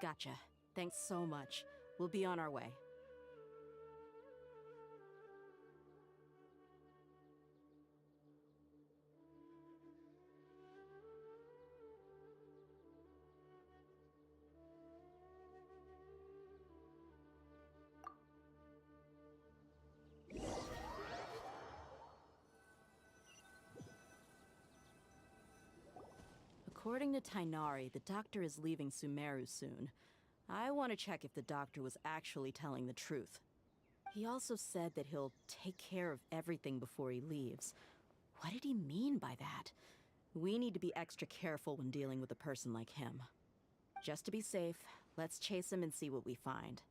Gotcha. Thanks so much. We'll be on our way. According to Tighnari, the doctor is leaving Sumeru soon. I want to check if the doctor was actually telling the truth. He also said that he'll take care of everything before he leaves. What did he mean by that? We need to be extra careful when dealing with a person like him. Just to be safe, let's chase him and see what we find.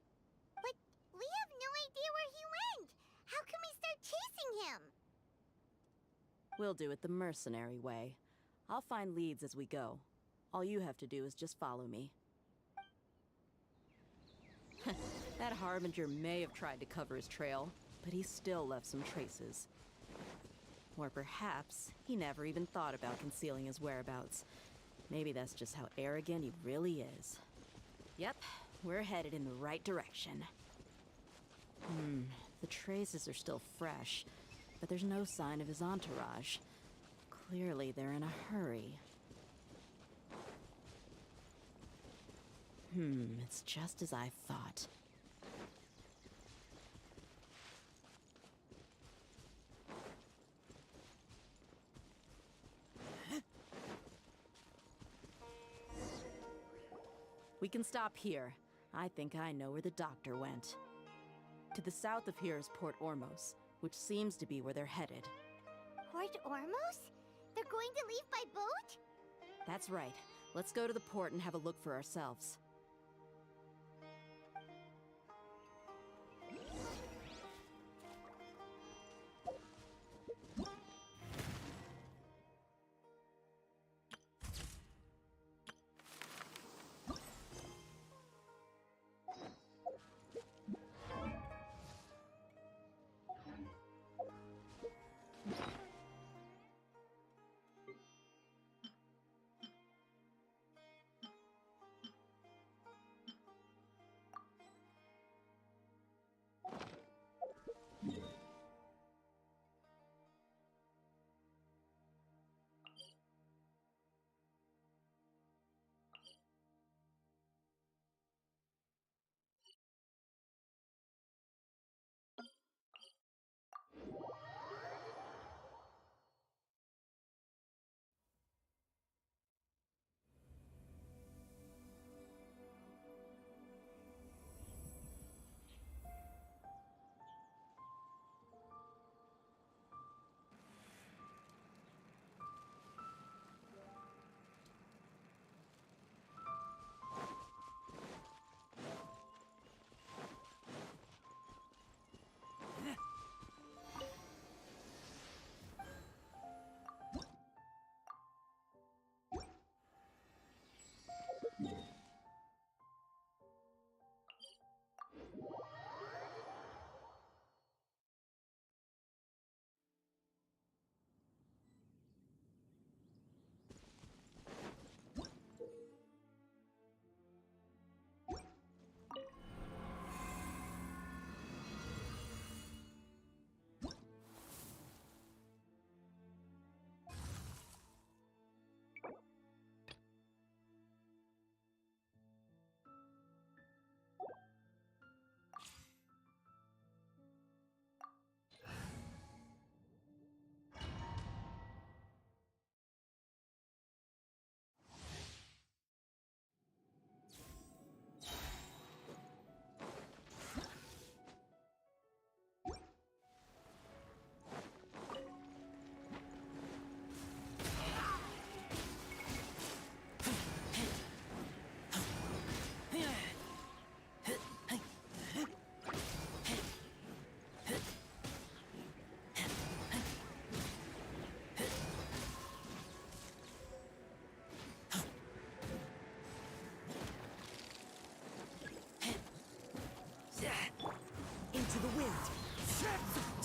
But we have no idea where he went! How can we start chasing him? We'll do it the mercenary way. I'll find leads as we go. All you have to do is just follow me. That Harbinger may have tried to cover his trail, but he still left some traces. Or perhaps he never even thought about concealing his whereabouts. Maybe that's just how arrogant he really is. Yep, we're headed in the right direction. The traces are still fresh, but there's no sign of his entourage. Clearly, they're in a hurry. It's just as I thought. We can stop here. I think I know where the doctor went. To the south of here is Port Ormos, which seems to be where they're headed. Port Ormos? They're going to leave by boat? That's right. Let's go to the port and have a look for ourselves.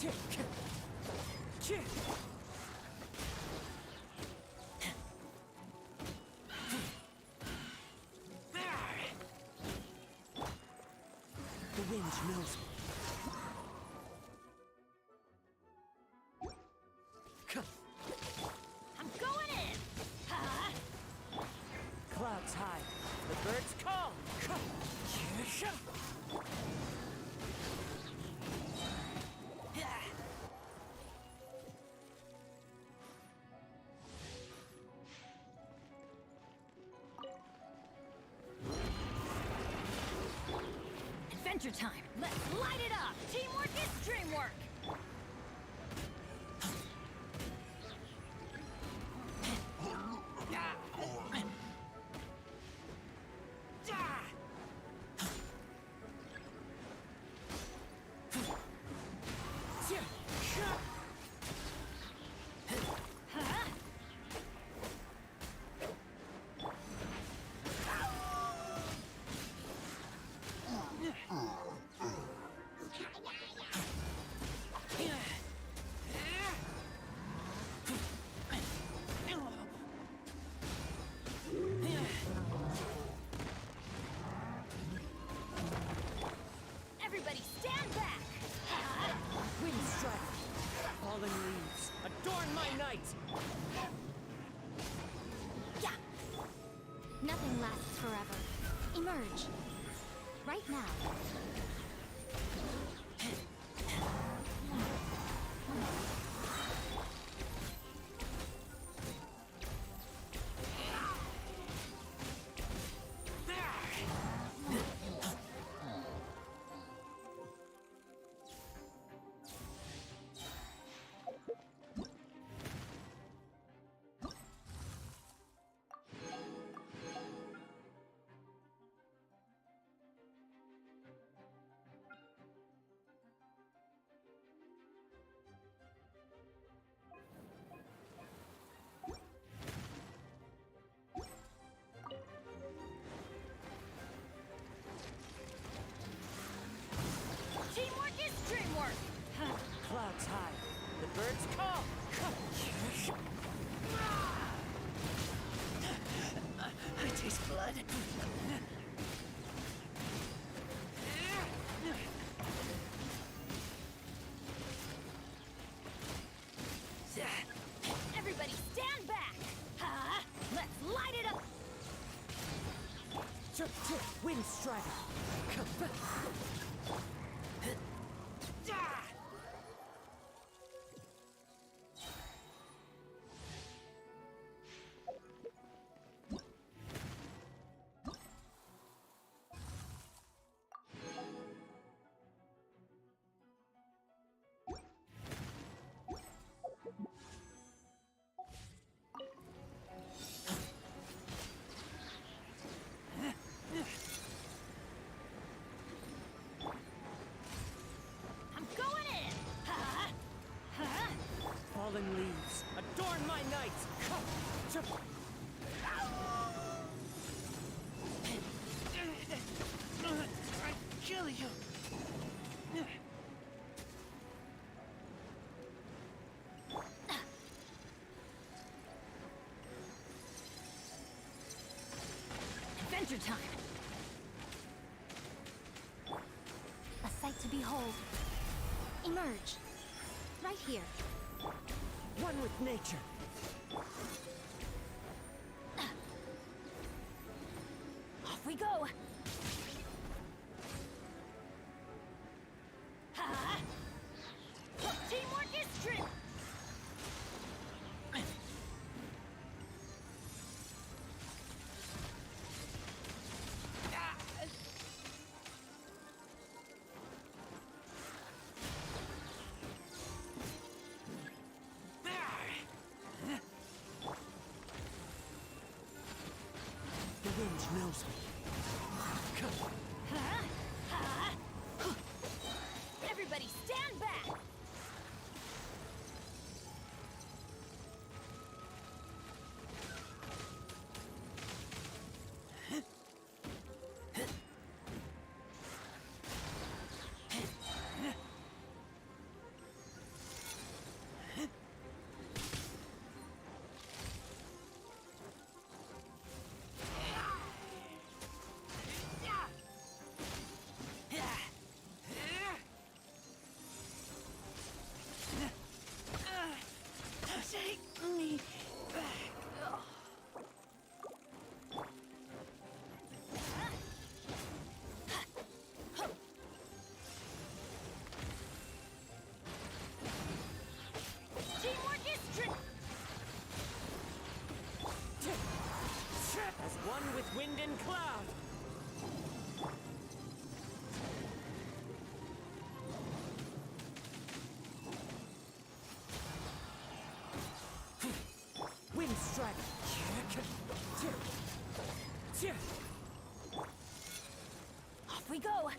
The wind knows me. I'm going in! Clouds high. The birds call. Adventure time! Let's light it up! Teamwork is dreamwork! Everybody stand back! Wind strike. Falling leaves. Adorn my night. Yeah! Nothing lasts forever. Emerge. Right now. Teamwork is dreamwork! Clouds high. The birds call. I taste blood. Everybody stand back! Let's light it up! Wind strike. I'm going in! Falling leaves. Adorn my night. I kill you. Adventure time! A sight to behold. Emerge. Right here. One with nature. Off we go! Teamwork is dream! The wind knows me. Everybody stand back! wind and cloud. Wind strike. Off we go!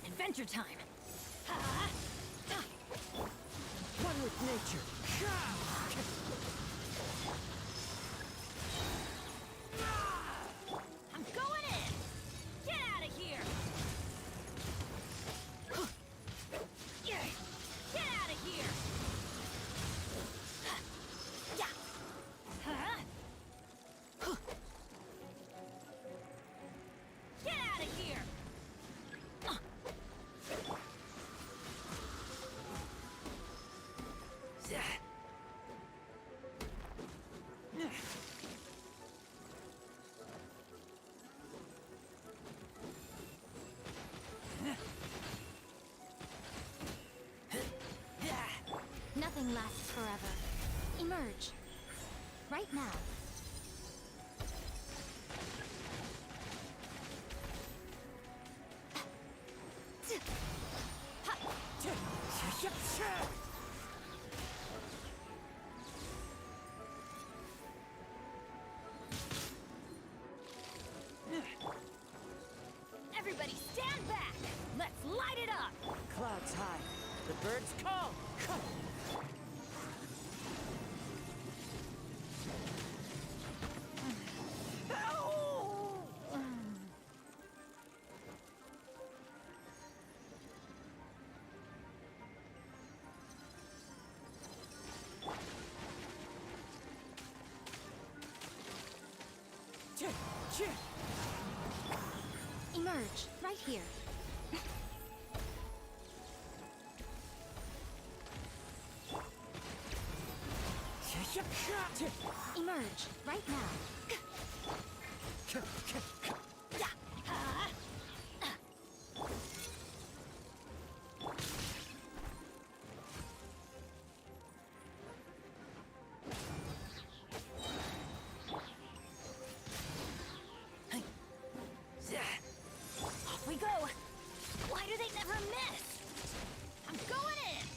Adventure time! One with nature. I'm going in! Get out of here! Get out of here! Yeah! Get out of here! Nothing lasts forever. Emerge. Right now. Everybody stand back! Let's light it up! Clouds high. The birds call. Emerge. Right here. Emerge. Right now. Off we go! Why do they never miss? I'm going in!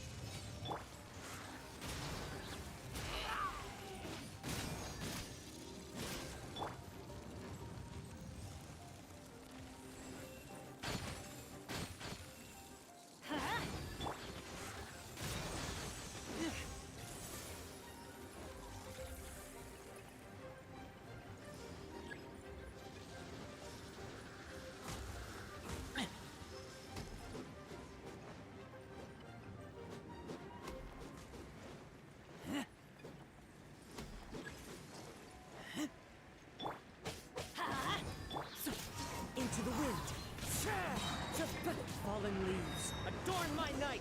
Into the wind. Fallen leaves. Adorn my night.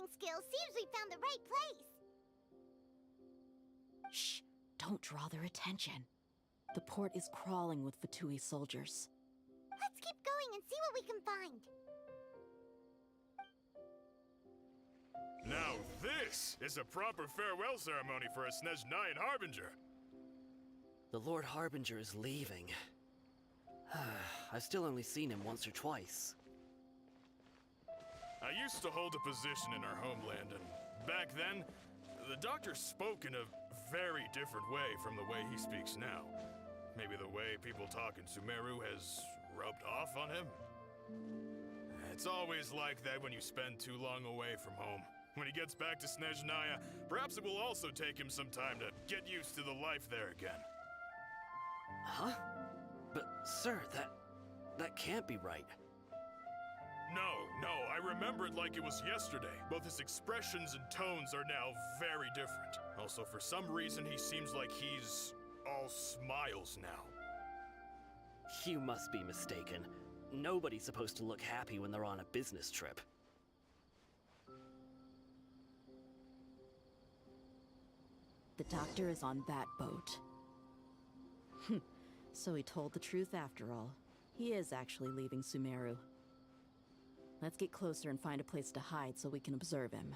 searching skills, seems we found the right place. Shh! Don't draw their attention. The port is crawling with Fatui soldiers. Let's keep going and see what we can find. Now this is a proper farewell ceremony for a Snezhnayan Harbinger. The Lord Harbinger is leaving. I've still only seen him once or twice. I used to hold a position in our homeland, and back then, the doctor spoke in a very different way from the way he speaks now. Maybe the way people talk in Sumeru has rubbed off on him? It's always like that when you spend too long away from home. When he gets back to Snezhnaya, perhaps it will also take him some time to get used to the life there again. Huh? But, sir, that can't be right. No, I remember it like it was yesterday. Both his expressions and tones are now very different. Also, for some reason, he seems like he's all smiles now. You must be mistaken. Nobody's supposed to look happy when they're on a business trip. The doctor is on that boat. So he told the truth after all. He is actually leaving Sumeru. Let's get closer and find a place to hide so we can observe him.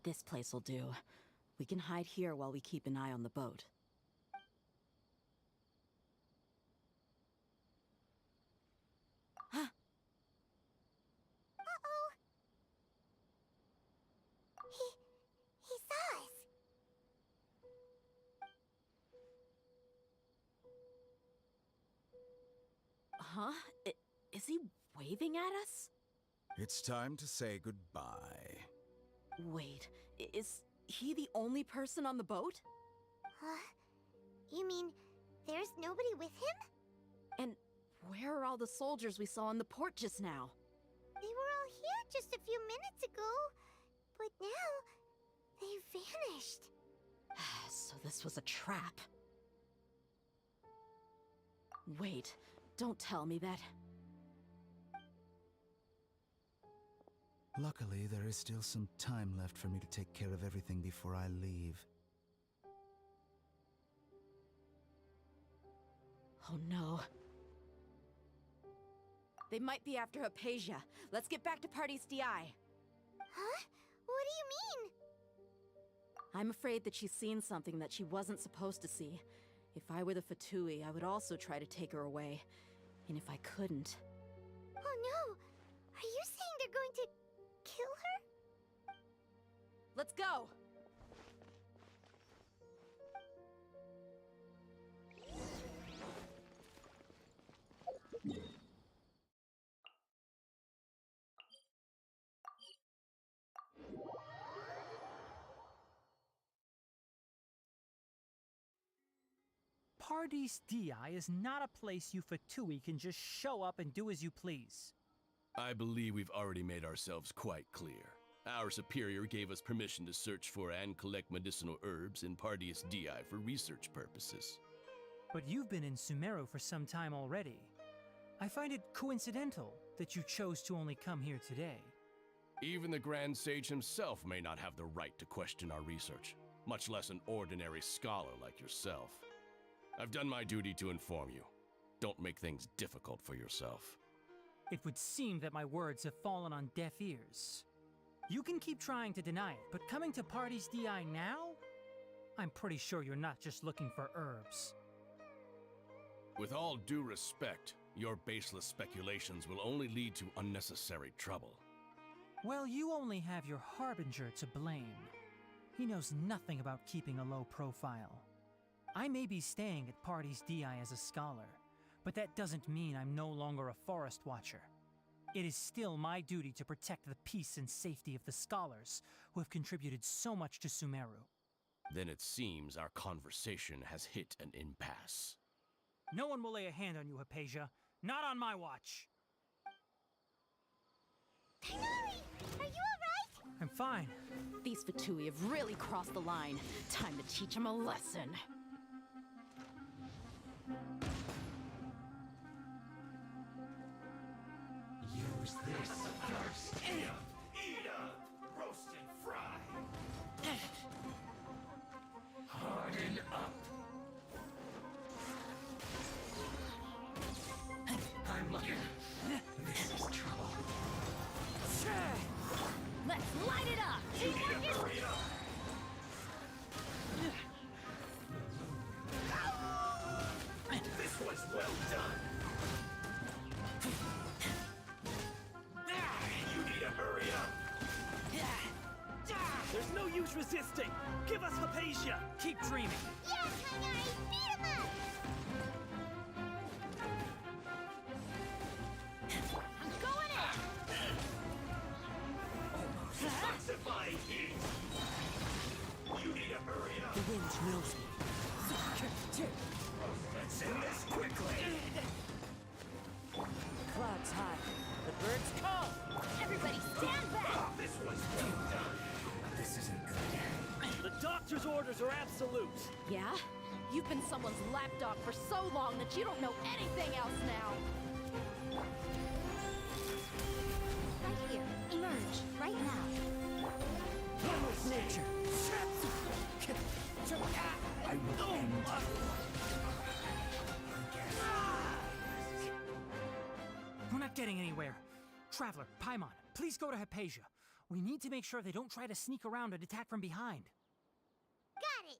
This place will do. We can hide here while we keep an eye on the boat. Uh-oh. He saw us. Huh? Is he waving at us? It's time to say goodbye. Wait, is he the only person on the boat? You mean there's nobody with him? And where are all the soldiers we saw in the port just now? They were all here just a few minutes ago, but now they vanished. So this was a trap. Wait, don't tell me that. Luckily, there is still some time left for me to take care of everything before I leave. Oh no. They might be after Hypatia. Let's get back to Party's DI. Huh? What do you mean? I'm afraid that she's seen something that she wasn't supposed to see. If I were the Fatui, I would also try to take her away. And if I couldn't... Oh no! Are you saying they're going to kill her? Let's go! Party's DI is not a place you Fatui can just show up and do as you please. I believe we've already made ourselves quite clear. Our superior gave us permission to search for and collect medicinal herbs in Party's DI for research purposes. But you've been in Sumeru for some time already. I find it coincidental that you chose to only come here today. Even the Grand Sage himself may not have the right to question our research, much less an ordinary scholar like yourself. I've done my duty to inform you. Don't make things difficult for yourself. It would seem that my words have fallen on deaf ears. You can keep trying to deny it, but coming to Party's DI now? I'm pretty sure you're not just looking for herbs. With all due respect, your baseless speculations will only lead to unnecessary trouble. Well, you only have your Harbinger to blame. He knows nothing about keeping a low profile. I may be staying at Party's DI as a scholar, but that doesn't mean I'm no longer a Forest Watcher. It is still my duty to protect the peace and safety of the scholars who have contributed so much to Sumeru. Then it seems our conversation has hit an impasse. No one will lay a hand on you, Hypatia. Not on my watch. Tighnari, are you alright? I'm fine. These Fatui have really crossed the line. Time to teach them a lesson. Use this first. Eat up, roast and fry. Harden up. I'm looking. This is trouble. Let's light it up! You need to hurry up. This was well done. You need to hurry up. There's no use resisting! Give us Hypatia! Keep dreaming! Yeah, Tighnari, beat him up! I'm going in! Intensifying heat. You need to hurry up. The wind knows me. Let's end this quickly. Clouds high. The birds call! Everybody stand back! This was well done. This isn't good. The doctor's orders are absolute! Yeah? You've been someone's lapdog for so long that you don't know anything else now! Right here. Emerge. Right now. One with nature! I will end We're not getting anywhere. Traveler, Paimon, please go to Hypatia. We need to make sure they don't try to sneak around and attack from behind. Got it!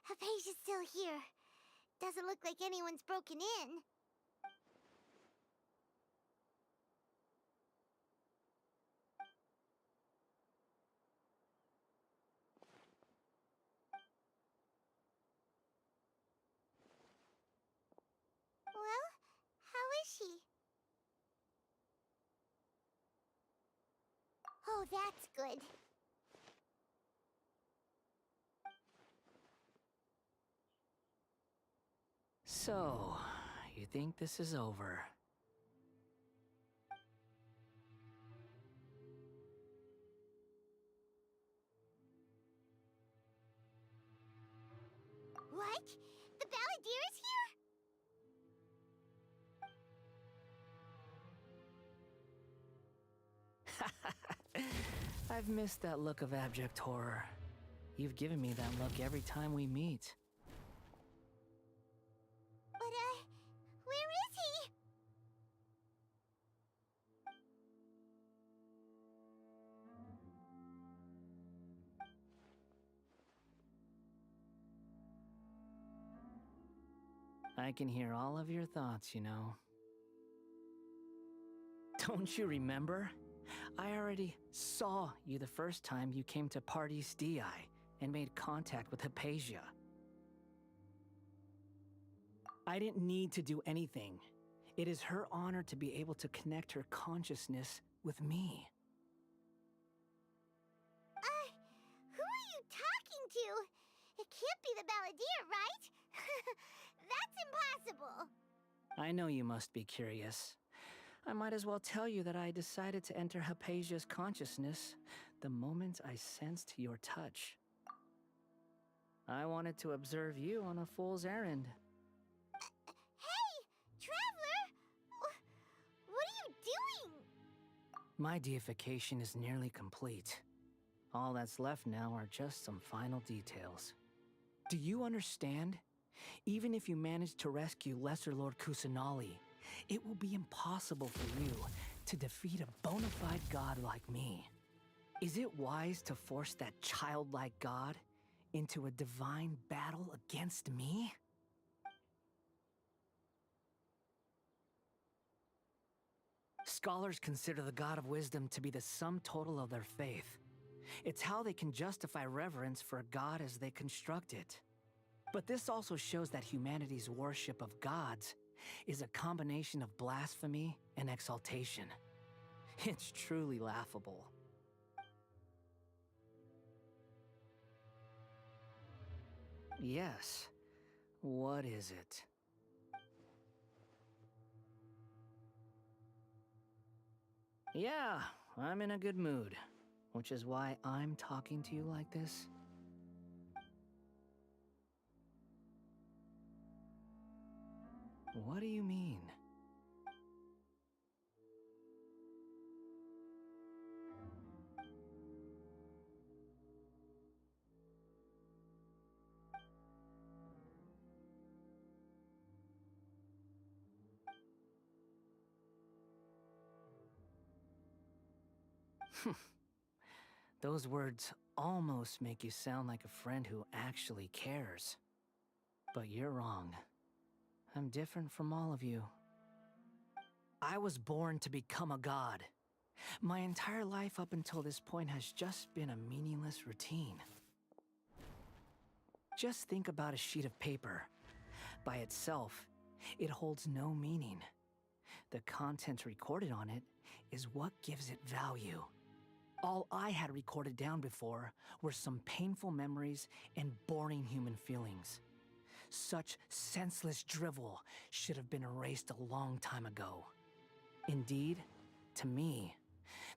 Hypatia's still here. Doesn't look like anyone's broken in. Well, how is she? Oh, that's good. So, you think this is over? What? The Balladeer is here? I've missed that look of abject horror. You've given me that look every time we meet. But, where is he? I can hear all of your thoughts, you know. Don't you remember? I already saw you the first time you came to Party's DI and made contact with Hypatia. I didn't need to do anything. It is her honor to be able to connect her consciousness with me. Who are you talking to? It can't be the Balladeer, right? That's impossible. I know you must be curious. I might as well tell you that I decided to enter Hypatia's consciousness the moment I sensed your touch. I wanted to observe you on a fool's errand. Hey, Traveler! What are you doing? My deification is nearly complete. All that's left now are just some final details. Do you understand? Even if you manage to rescue Lesser Lord Kusanali, it will be impossible for you to defeat a bona fide god like me. Is it wise to force that childlike god into a divine battle against me? Scholars consider the God of Wisdom to be the sum total of their faith. It's how they can justify reverence for a God as they construct it. But this also shows that humanity's worship of gods is a combination of blasphemy and exaltation. It's truly laughable. Yes. What is it? Yeah, I'm in a good mood, which is why I'm talking to you like this. What do you mean? Those words almost make you sound like a friend who actually cares. But you're wrong. I'm different from all of you. I was born to become a god. My entire life up until this point has just been a meaningless routine. Just think about a sheet of paper. By itself, it holds no meaning. The content recorded on it is what gives it value. All I had recorded down before were some painful memories and boring human feelings. Such senseless drivel should have been erased a long time ago. Indeed, to me,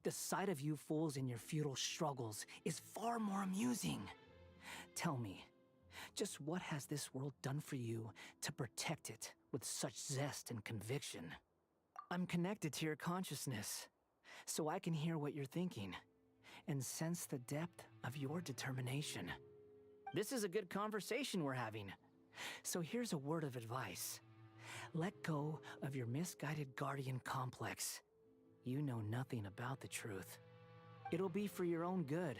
the sight of you fools in your futile struggles is far more amusing. Tell me, just what has this world done for you to protect it with such zest and conviction? I'm connected to your consciousness, so I can hear what you're thinking and sense the depth of your determination. This is a good conversation we're having. So here's a word of advice. Let go of your misguided guardian complex. You know nothing about the truth. It'll be for your own good,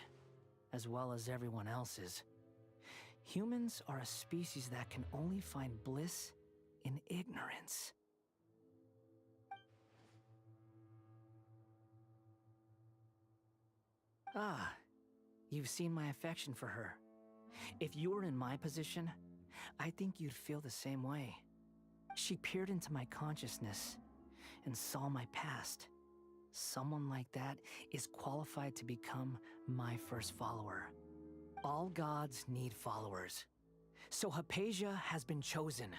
as well as everyone else's. Humans are a species that can only find bliss in ignorance. Ah, you've seen my affection for her. If you were in my position, I think you'd feel the same way. She peered into my consciousness and saw my past. Someone like that is qualified to become my first follower. All gods need followers. So Hypatia has been chosen.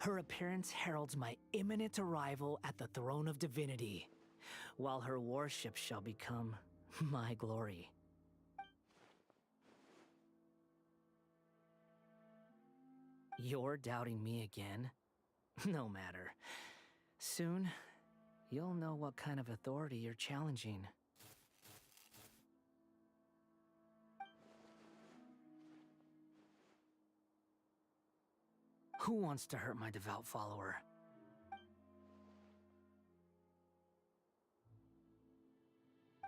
Her appearance heralds my imminent arrival at the throne of divinity, while her worship shall become my glory. You're doubting me again? No matter. Soon, you'll know what kind of authority you're challenging. Who wants to hurt my devout follower?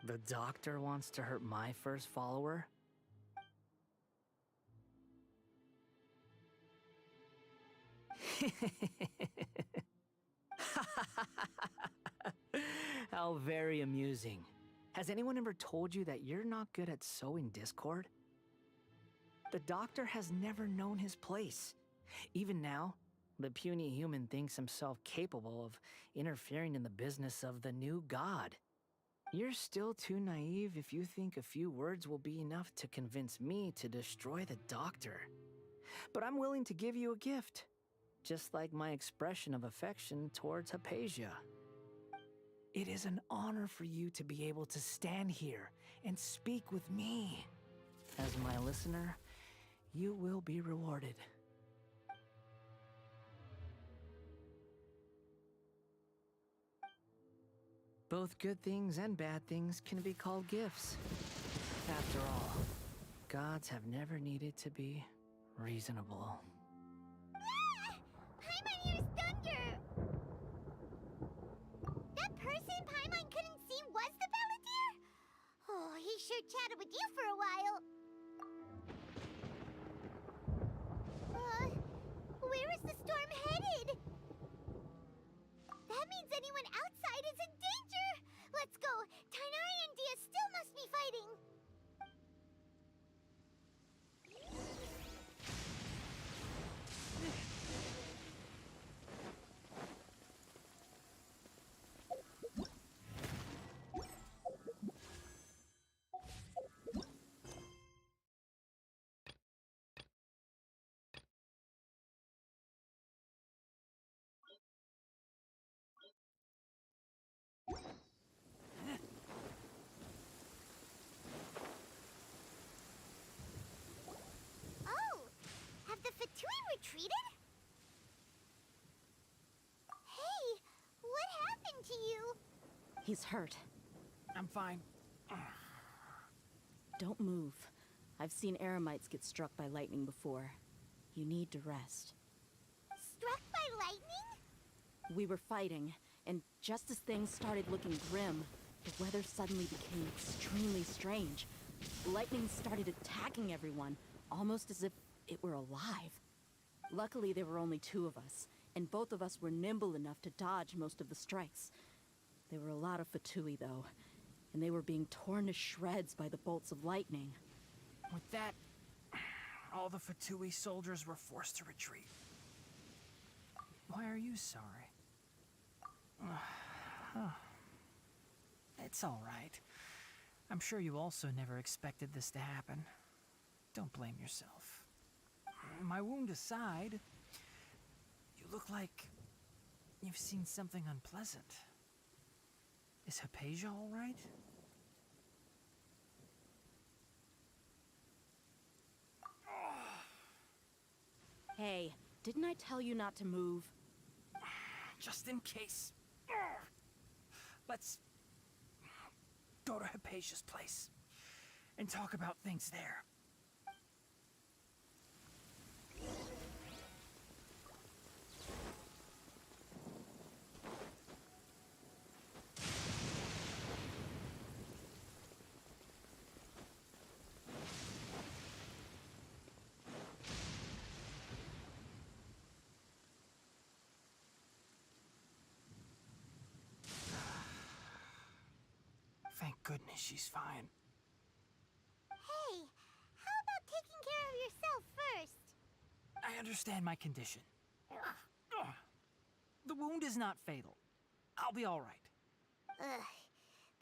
The doctor wants to hurt my first follower? How very amusing. Has anyone ever told you that you're not good at sowing discord? The doctor has never known his place. Even now, the puny human thinks himself capable of interfering in the business of the new god. You're still too naive if you think a few words will be enough to convince me to destroy the doctor. But I'm willing to give you a gift, just like my expression of affection towards Hypatia. It is an honor for you to be able to stand here and speak with me. As my listener, you will be rewarded. Both good things and bad things can be called gifts. After all, gods have never needed to be reasonable. Paimon hears thunder! That person Paimon couldn't see was the Balladeer? Oh, he sure chatted with you for a while. The Fatui retreated? Hey, what happened to you? He's hurt. I'm fine. Don't move. I've seen eremites get struck by lightning before. You need to rest. Struck by lightning? We were fighting, and just as things started looking grim, the weather suddenly became extremely strange. Lightning started attacking everyone, almost as if it were alive. Luckily, there were only 2 of us, and both of us were nimble enough to dodge most of the strikes. There were a lot of Fatui, though, and they were being torn to shreds by the bolts of lightning. With that, all the Fatui soldiers were forced to retreat. Why are you sorry? It's all right. I'm sure you also never expected this to happen. Don't blame yourself. My wound aside, you look like you've seen something unpleasant. Is Hypatia all right? Hey, didn't I tell you not to move? Just in case. Let's go to Hypatia's place and talk about things there. Thank goodness she's fine. Hey, how about taking care of yourself first? I understand my condition. The wound is not fatal. I'll be all right. Ugh.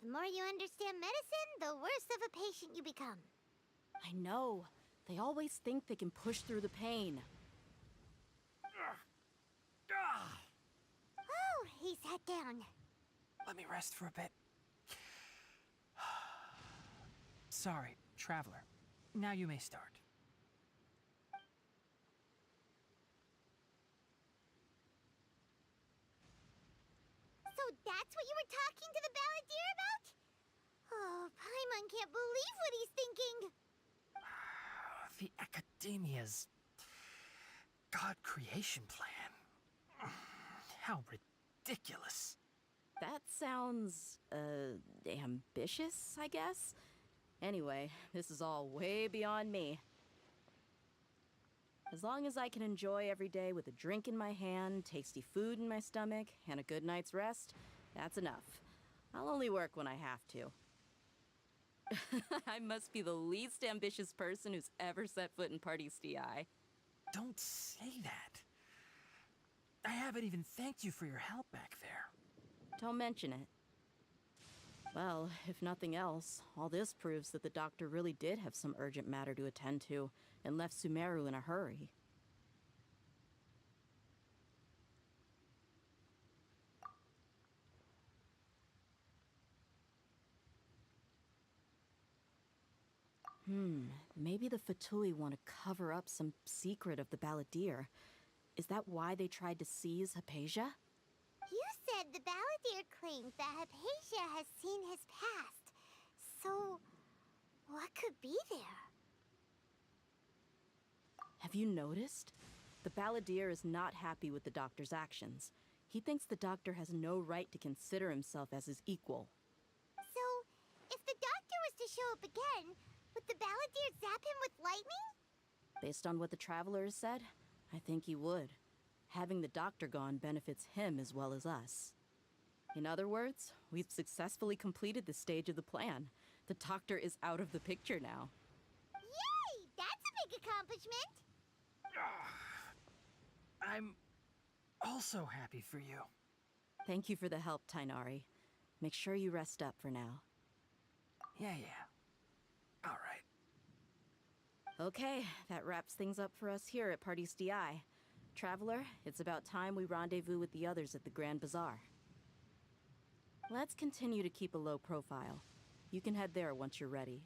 The more you understand medicine, the worse of a patient you become. I know. They always think they can push through the pain. Oh, he sat down. Let me rest for a bit. Sorry, traveler. Now you may start. So that's what you were talking to the balladeer about? Oh, Paimon can't believe what he's thinking. The Academia's God creation plan. How ridiculous. That sounds, ambitious, I guess? Anyway, this is all way beyond me. As long as I can enjoy every day with a drink in my hand, tasty food in my stomach, and a good night's rest, that's enough. I'll only work when I have to. I must be the least ambitious person who's ever set foot in Party's DI. Don't say that. I haven't even thanked you for your help back there. Don't mention it. Well, if nothing else, all this proves that the doctor really did have some urgent matter to attend to and left Sumeru in a hurry. Maybe the Fatui want to cover up some secret of the balladeer. Is that why they tried to seize Hypatia? You said the balladeer claims that Hypatia has seen his past. So, what could be there? Have you noticed? The balladeer is not happy with the doctor's actions. He thinks the doctor has no right to consider himself as his equal. So, if the doctor was to show up again, would the balladeer zap him with lightning? Based on what the traveler has said, I think he would. Having the doctor gone benefits him as well as us. In other words, we've successfully completed this stage of the plan. The doctor is out of the picture now. Yay! That's a big accomplishment! I'm also happy for you. Thank you for the help, Tainari. Make sure you rest up for now. Yeah. All right. Okay, that wraps things up for us here at Party's DI. Traveler, it's about time we rendezvous with the others at the Grand Bazaar. Let's continue to keep a low profile. You can head there once you're ready.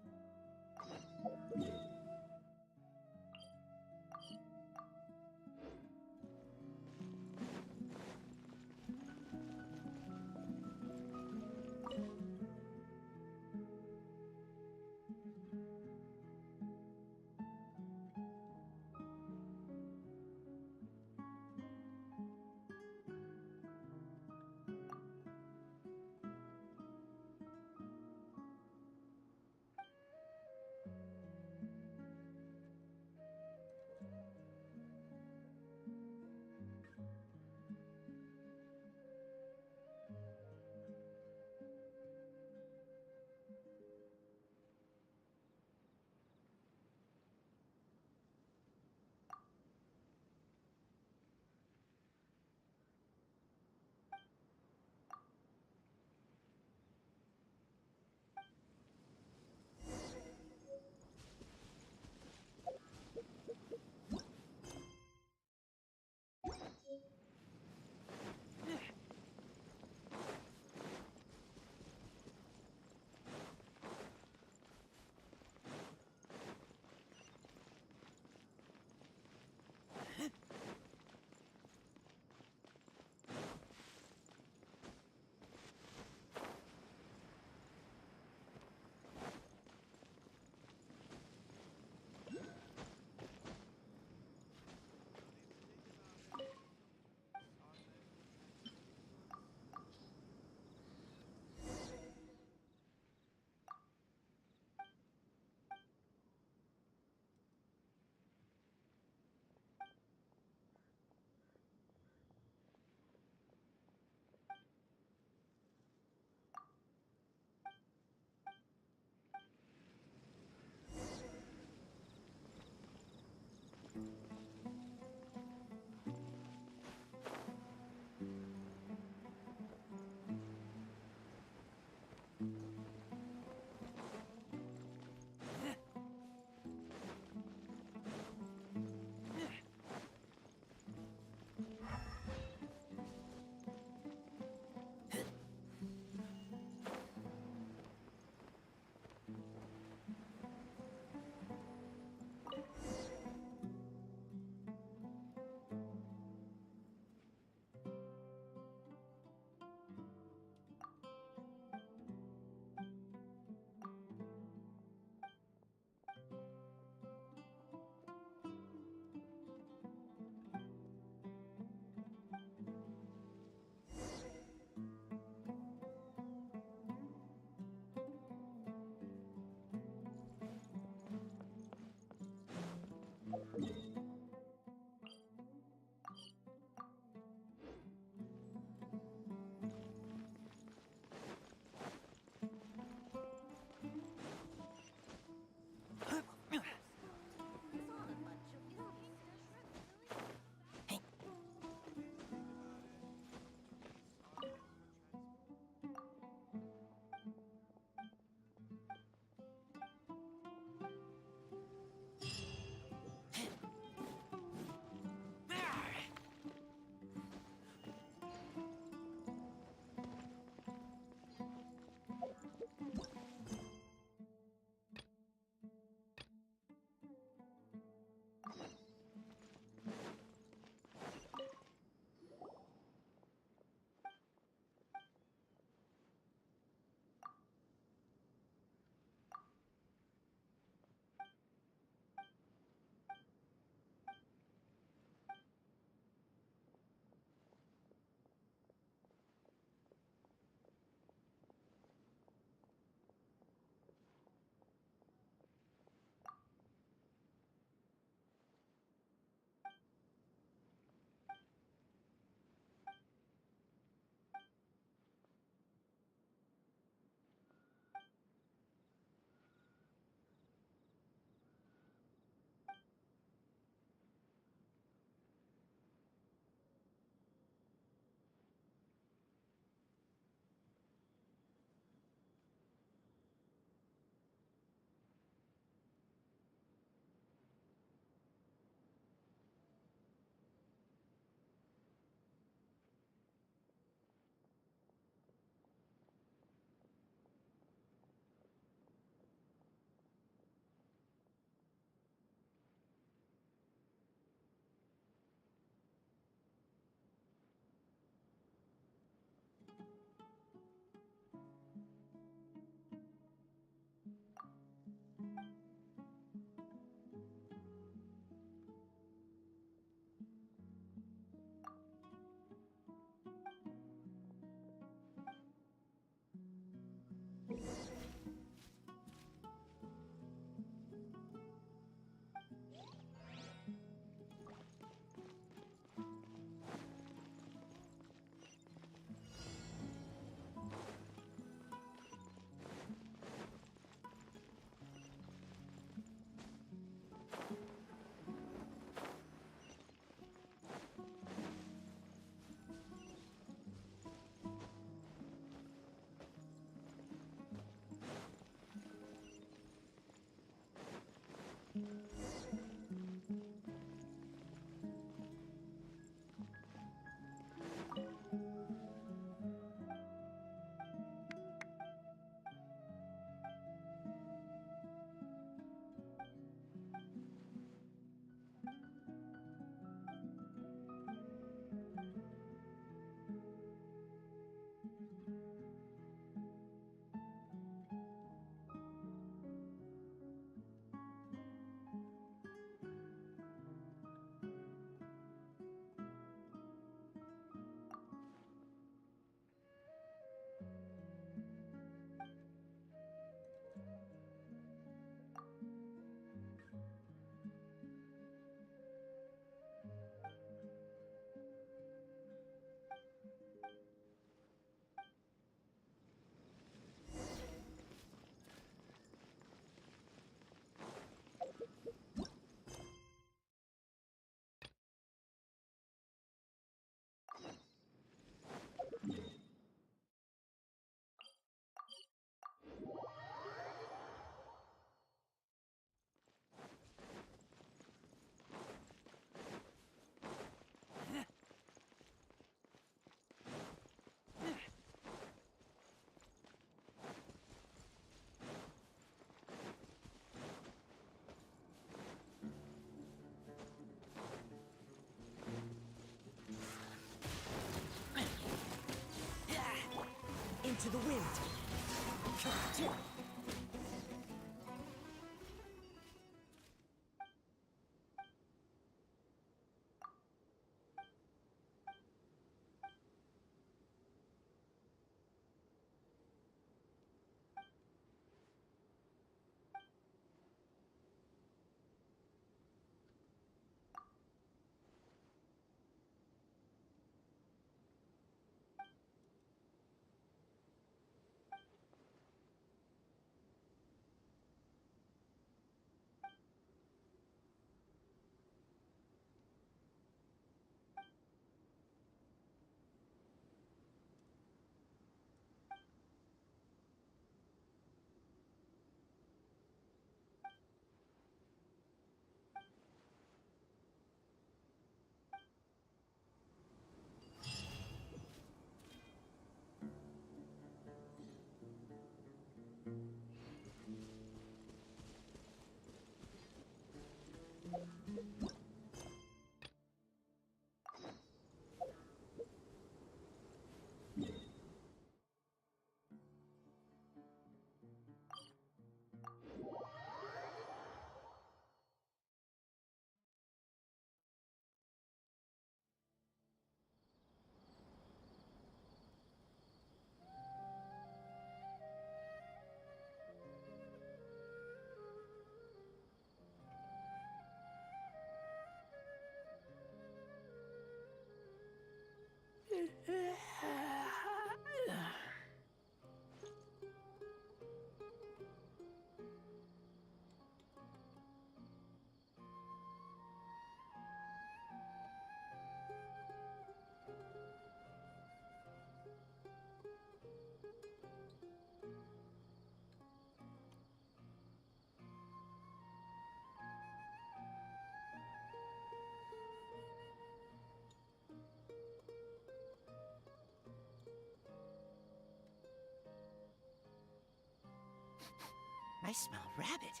I smell rabbit.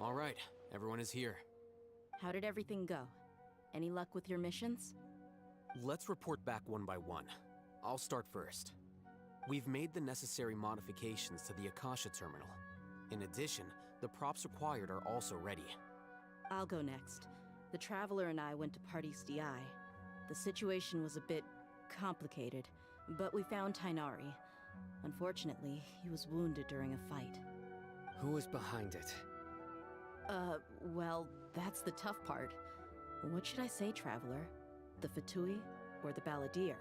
All right, everyone is here. How did everything go? Any luck with your missions? Let's report back one by one. I'll start first. We've made the necessary modifications to the Akasha terminal. In addition, the props required are also ready. I'll go next. The Traveler and I went to Party's DI. The situation was a bit complicated, but we found Tainari. Unfortunately, he was wounded during a fight. Who was behind it? Well, that's the tough part. What should I say, Traveler? The Fatui or the Balladeer?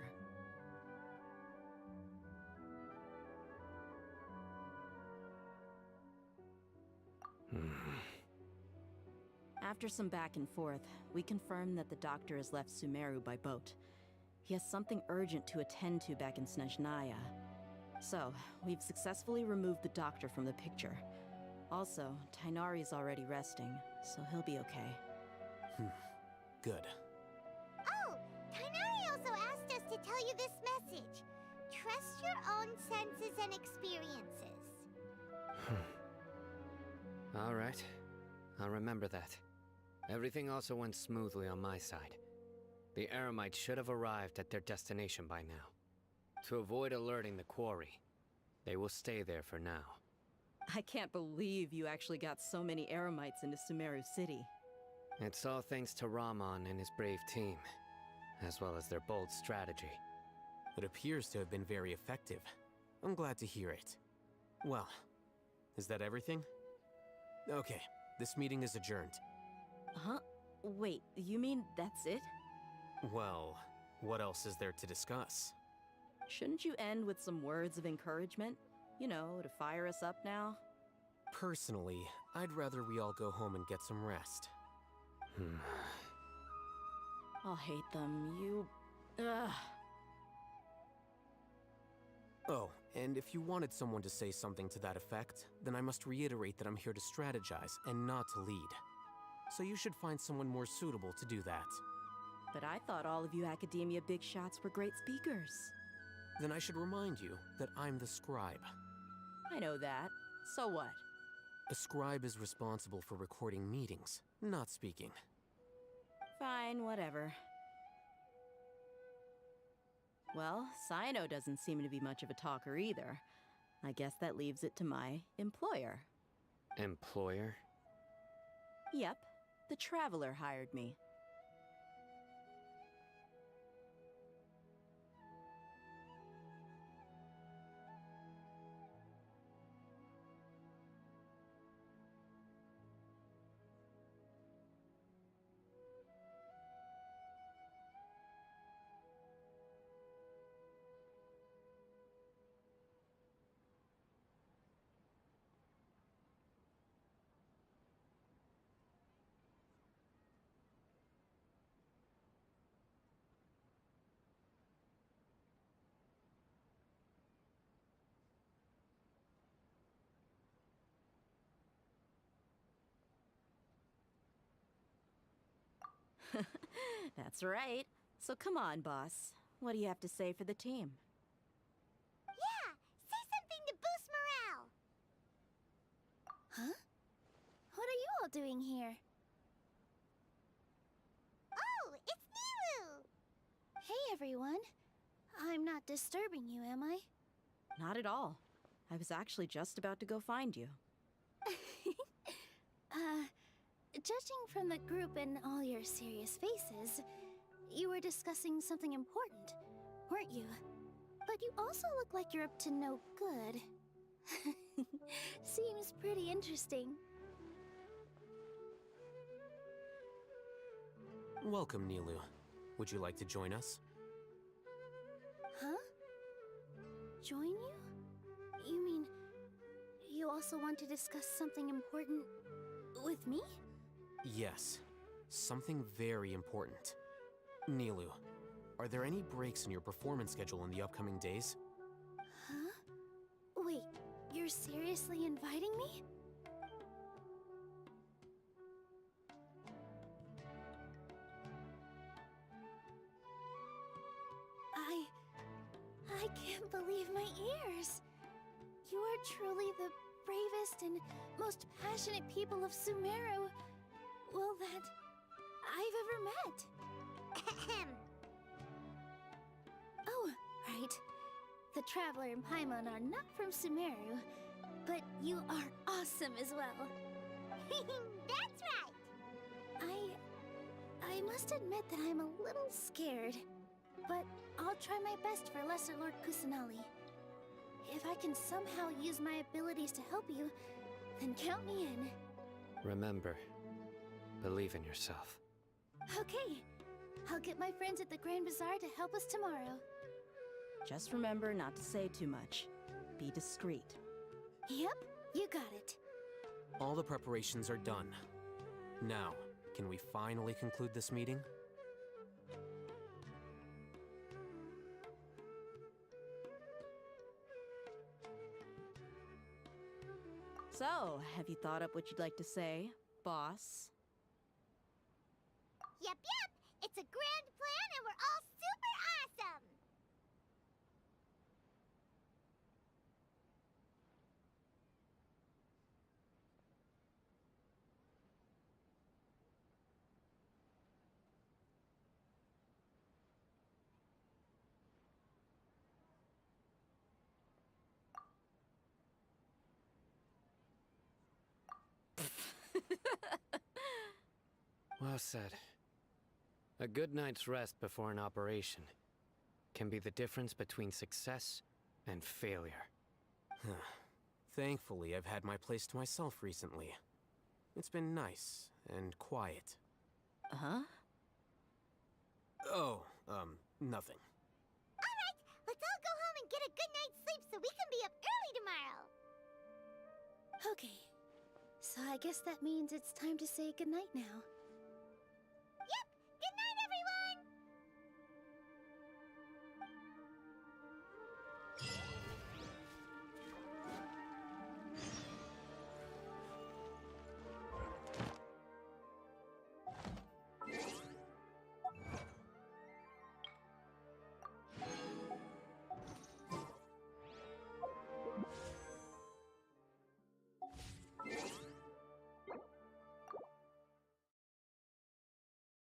After some back and forth, we confirmed that the doctor has left Sumeru by boat. He has something urgent to attend to back in Snezhnaya. So, we've successfully removed the doctor from the picture. Also, Tainari's already resting, so he'll be okay. Good. Oh, Tainari also asked us to tell you this message. Trust your own senses and experiences. All right. I'll remember that. Everything also went smoothly on my side. The Eremites should have arrived at their destination by now. To avoid alerting the quarry, they will stay there for now. I can't believe you actually got so many Eremites into Sumeru City. It's all thanks to Rahman and his brave team, as well as their bold strategy. It appears to have been very effective. I'm glad to hear it. Well, is that everything? Okay, this meeting is adjourned. Huh? Wait, you mean that's it? Well, what else is there to discuss? Shouldn't you end with some words of encouragement? You know, to fire us up now? Personally, I'd rather we all go home and get some rest. I'll hate them, you... Ugh. Oh, and if you wanted someone to say something to that effect, then I must reiterate that I'm here to strategize and not to lead. So you should find someone more suitable to do that. But I thought all of you academia big shots were great speakers. Then I should remind you that I'm the scribe. I know that. So what? A scribe is responsible for recording meetings, not speaking. Fine, whatever. Well, Sino doesn't seem to be much of a talker either. I guess that leaves it to my employer. Employer? Yep, the Traveler hired me. That's right. So come on, boss. What do you have to say for the team? Yeah, say something to boost morale. Huh? What are you all doing here? Oh, it's Nilu! Hey, everyone. I'm not disturbing you, am I? Not at all. I was actually just about to go find you. Judging from the group and all your serious faces, you were discussing something important, weren't you? But you also look like you're up to no good. Seems pretty interesting. Welcome, Nilu. Would you like to join us? Huh? Join you? You mean, you also want to discuss something important with me? Yes, something very important. Nilu, are there any breaks in your performance schedule in the upcoming days? Huh? Wait, you're seriously inviting me? I can't believe my ears. You are truly the bravest and most passionate people of Sumeru, well, that I've ever met. Oh, right. the Traveler and Paimon are not from Sumeru, but you are awesome as well. That's right! I must admit that I'm a little scared, but I'll try my best for Lesser Lord Kusanali. If I can somehow use my abilities to help you, then count me in. Remember, believe in yourself. Okay, I'll get my friends at the Grand Bazaar to help us tomorrow. Just remember not to say too much. Be discreet. Yep, you got it. All the preparations are done. Now, can we finally conclude this meeting? So, have you thought up what you'd like to say, boss? Yep, it's a grand plan and we're all super awesome! Well said. A good night's rest before an operation can be the difference between success and failure. Thankfully, I've had my place to myself recently. It's been nice and quiet. Uh-huh? Oh, nothing. Alright, let's all go home and get a good night's sleep so we can be up early tomorrow! Okay, so I guess that means it's time to say goodnight now.